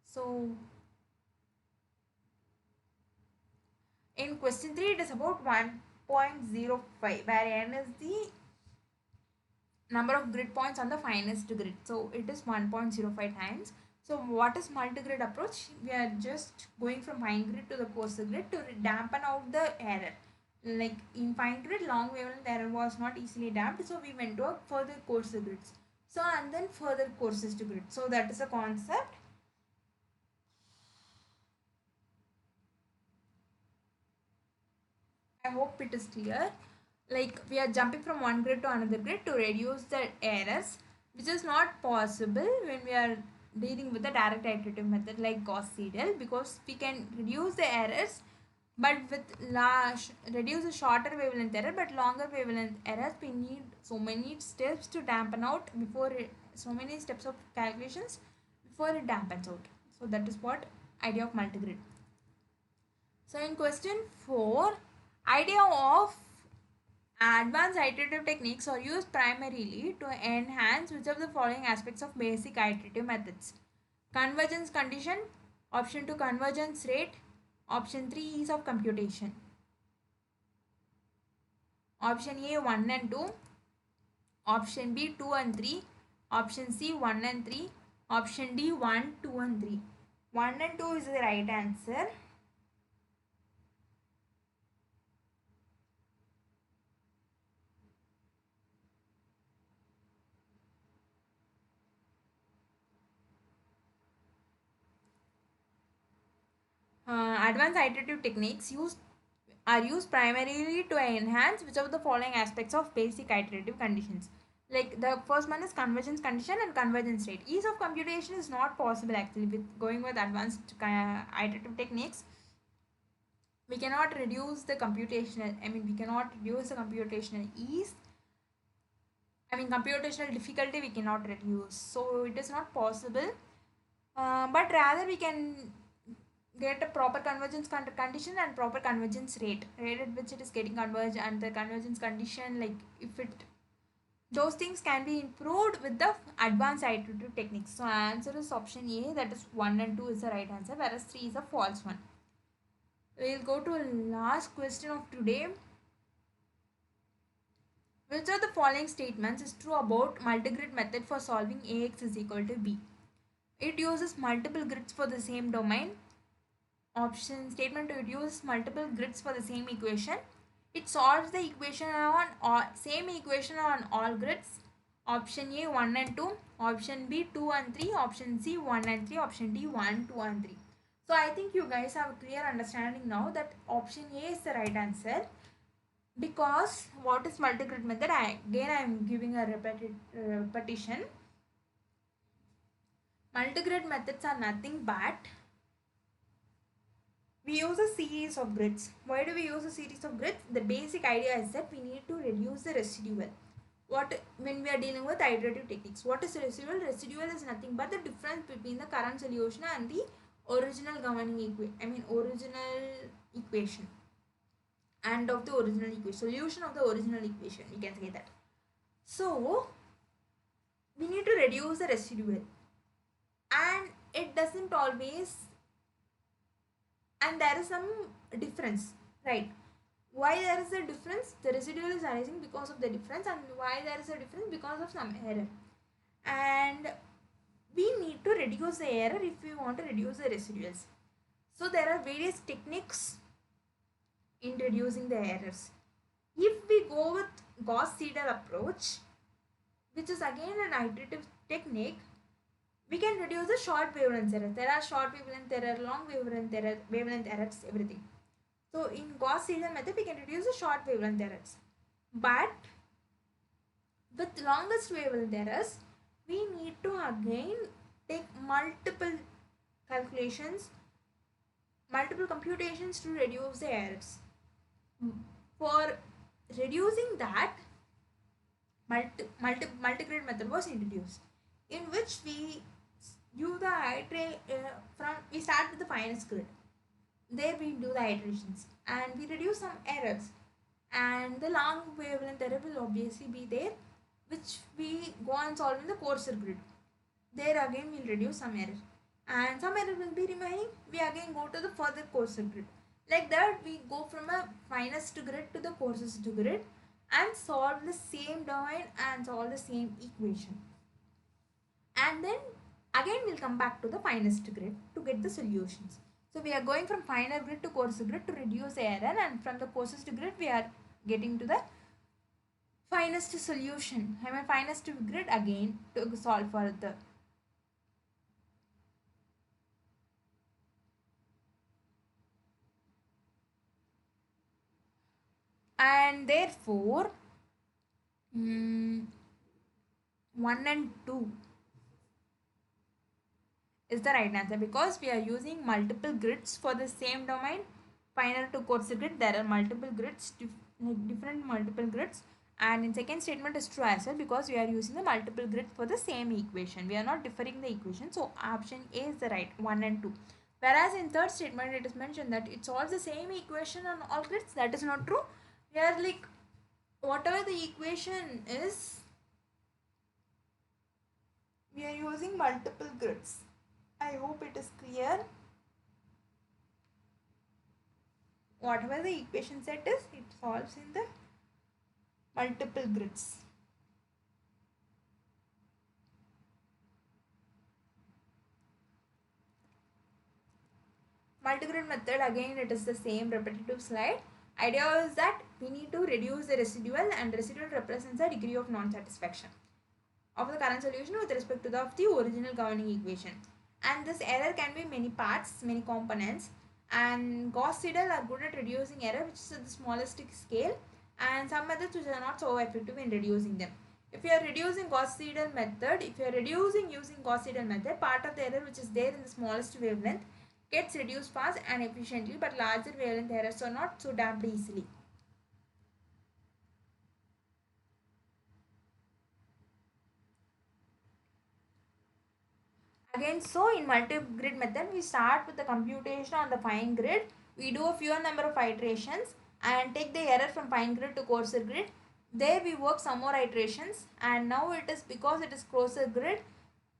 So in question 3, it is about 1.05, where n is the number of grid points on the finest grid. So it is 1.05 times. So what is multi-grid approach? We are just going from fine grid to the coarser grid to dampen out the error. Like in fine grid, long wavelength error was not easily damped, so we went to a further coarser grids. So and then further coarsest grid. So that is a concept. I hope it is clear. Like we are jumping from one grid to another grid to reduce the errors, which is not possible when we are dealing with the direct iterative method like Gauss-Seidel, because we can reduce the errors, but with reduce the shorter wavelength error, but longer wavelength errors we need so many steps to dampen out before it, so many steps of calculations before it dampens out. So that is what idea of multigrid. So in question 4, idea of advanced iterative techniques are used primarily to enhance which of the following aspects of basic iterative methods? Convergence condition, option 2 convergence rate, option 3 ease of computation. Option A 1 and 2, option B 2 and 3, option C 1 and 3, option D 1, 2 and 3. 1 and 2 is the right answer. Advanced iterative techniques are used primarily to enhance which of the following aspects of basic iterative conditions. Like the first one is convergence condition and convergence rate. Ease of computation is not possible actually with going with advanced iterative techniques. We cannot reduce the computational, we cannot reduce the computational ease. Computational difficulty we cannot reduce. So it is not possible. But rather we can get a proper convergence condition and proper convergence rate at which it is getting converged, and the convergence condition, like if it, those things can be improved with the advanced iterative techniques. So answer is option A, that is 1 and 2 is the right answer, whereas 3 is a false one. We'll go to last question of today. Which of the following statements is true about multigrid method for solving Ax is equal to B? It uses multiple grids for the same domain. Option statement 2, it uses multiple grids for the same equation. It solves the equation on same equation on all grids. Option A 1 and 2, option B 2 and 3, option C 1 and 3, option D 1, 2 and 3. So I think you guys have a clear understanding now that option A is the right answer. Because what is multigrid method? I am giving a repetition. Multigrid methods are nothing but we use a series of grids. Why do we use a series of grids? The basic idea is that we need to reduce the residual. What when we are dealing with iterative techniques? What is residual? Residual is nothing but the difference between the current solution and the original original equation. And of the original equation, solution of the original equation, we can say that. So we need to reduce the residual, and it doesn't always, and there is some difference, right? Why there is a difference? The residual is arising because of the difference, and why there is a difference? Because of some error. And we need to reduce the error if we want to reduce the residuals. So there are various techniques in reducing the errors. If we go with Gauss-Seidel approach, which is again an iterative technique, we can reduce the short wavelength error. There are short wavelength error, long wavelength errors, everything. So in Gauss-Seidel method, we can reduce the short wavelength errors. But with longest wavelength errors, we need to again take multiple calculations, multiple computations to reduce the errors. For reducing that, multigrid method was introduced, in which we do the we start with the finest grid. There we do the iterations and we reduce some errors, and the long wavelength error will obviously be there, which we go on solving the coarser grid. There again we'll reduce some error, and some error will be remaining. We again go to the further coarser grid. Like that, we go from a finest grid to the coarsest grid and solve the same domain and solve the same equation. And then again we'll come back to the finest grid to get the solutions. So we are going from finer grid to coarser grid to reduce the error, and from the coarsest grid we are getting to the finest solution. Finest grid again to solve for the. And therefore 1 and 2 is the right answer, because we are using multiple grids for the same domain. Finer to coarser grid, there are multiple grids, different multiple grids, and in second statement is true as well, because we are using the multiple grids for the same equation. We are not differing the equation, so option A is the right, 1 and 2. Whereas in third statement it is mentioned that it solves the same equation on all grids. That is not true. We are like, whatever the equation is, we are using multiple grids. I hope it is clear. Whatever the equation set is, it solves in the multiple grids. Multigrid method, again it is the same repetitive slide. Idea is that we need to reduce the residual, and residual represents the degree of non-satisfaction of the current solution with respect to the original governing equation. And this error can be many parts, many components, and Gauss-Seidel are good at reducing error, which is at the smallest scale, and some methods which are not so effective in reducing them. If you are reducing Gauss-Seidel method, using Gauss-Seidel method, part of the error which is there in the smallest wavelength gets reduced fast and efficiently, but larger wavelength errors are not so damped easily. Again, so in multi-grid method, we start with the computation on the fine grid. We do a fewer number of iterations and take the error from fine grid to coarser grid. There we work some more iterations, and now it is, because it is coarser grid,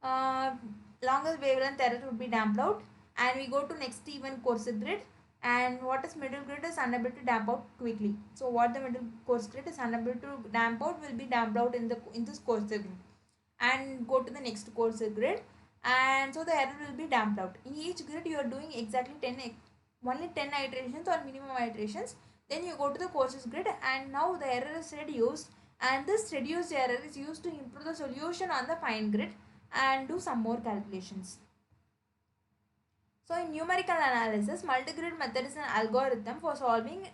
longer wavelength error would be damped out, and we go to next even coarser grid, And what is middle grid is unable to damp out quickly. So what the middle course grid is unable to damp out will be damped out in this course grid and go to the next course grid, and so the error will be damped out. In each grid you are doing exactly 10 iterations or minimum iterations, then you go to the courses grid and now the error is reduced, and this reduced error is used to improve the solution on the fine grid and do some more calculations. So in numerical analysis, multigrid method is an algorithm for solving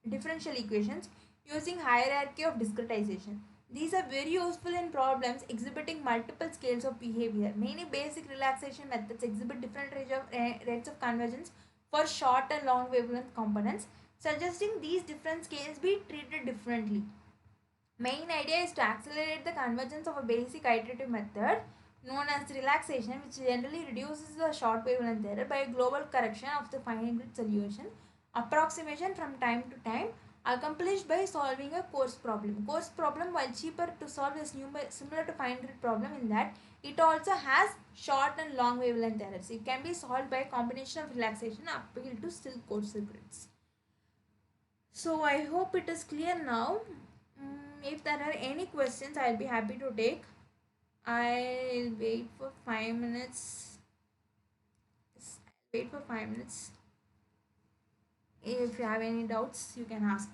differential equations using hierarchy of discretization. These are very useful in problems exhibiting multiple scales of behavior. Many basic relaxation methods exhibit different rates of convergence for short and long wavelength components, suggesting these different scales be treated differently. Main idea is to accelerate the convergence of a basic iterative method known as relaxation, which generally reduces the short wavelength error by a global correction of the finite grid solution approximation from time to time, accomplished by solving a coarse problem. Coarse problem, while cheaper to solve, is similar to fine grid problem in that it also has short and long wavelength errors. It can be solved by a combination of relaxation appeal to still coarser grids. So I hope it is clear now. If there are any questions, I'll be happy to take. I'll wait for 5 minutes. Yes, I'll wait for 5 minutes. If you have any doubts, you can ask.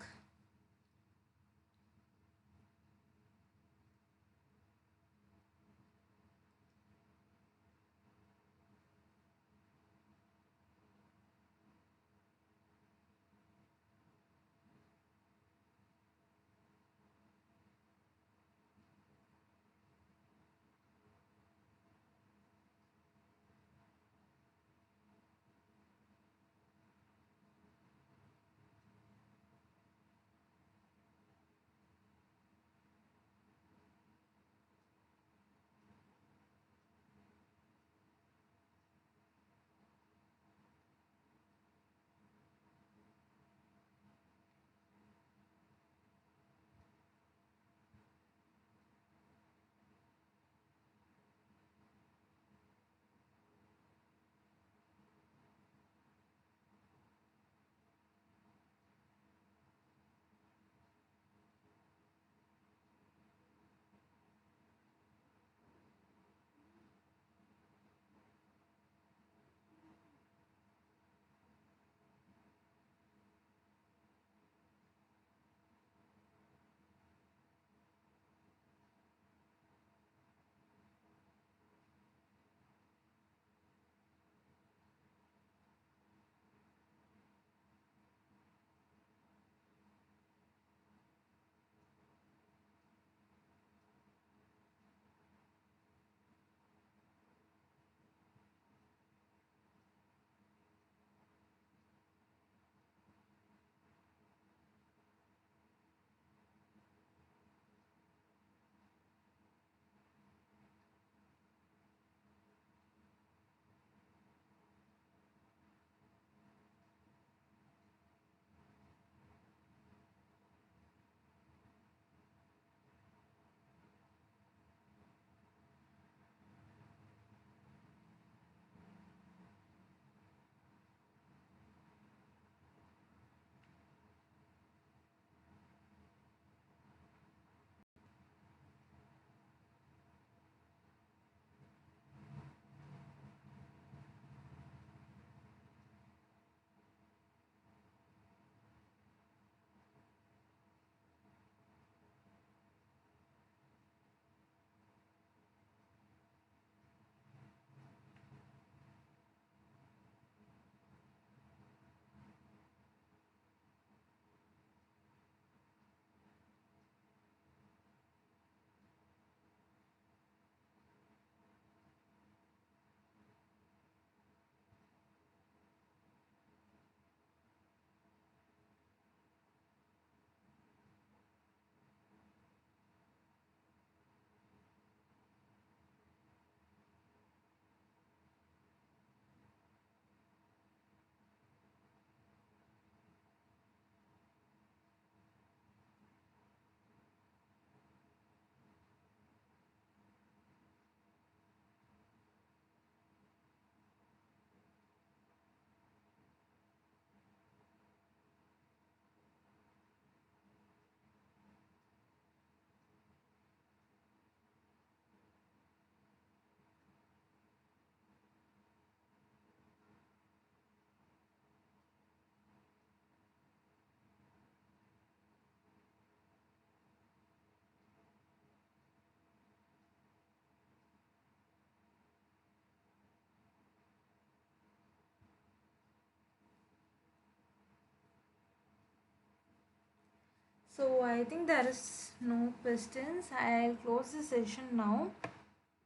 So I think there is no questions. I'll close the session now.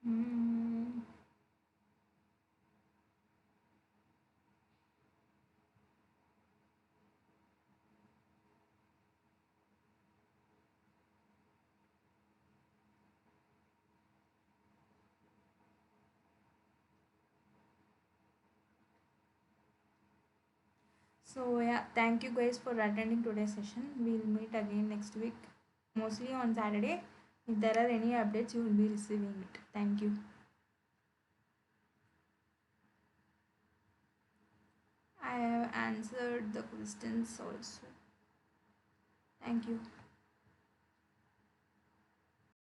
Hmm. So yeah, thank you guys for attending today's session. We'll meet again next week, mostly on Saturday. If there are any updates, you will be receiving it. Thank you. I have answered the questions also. Thank you.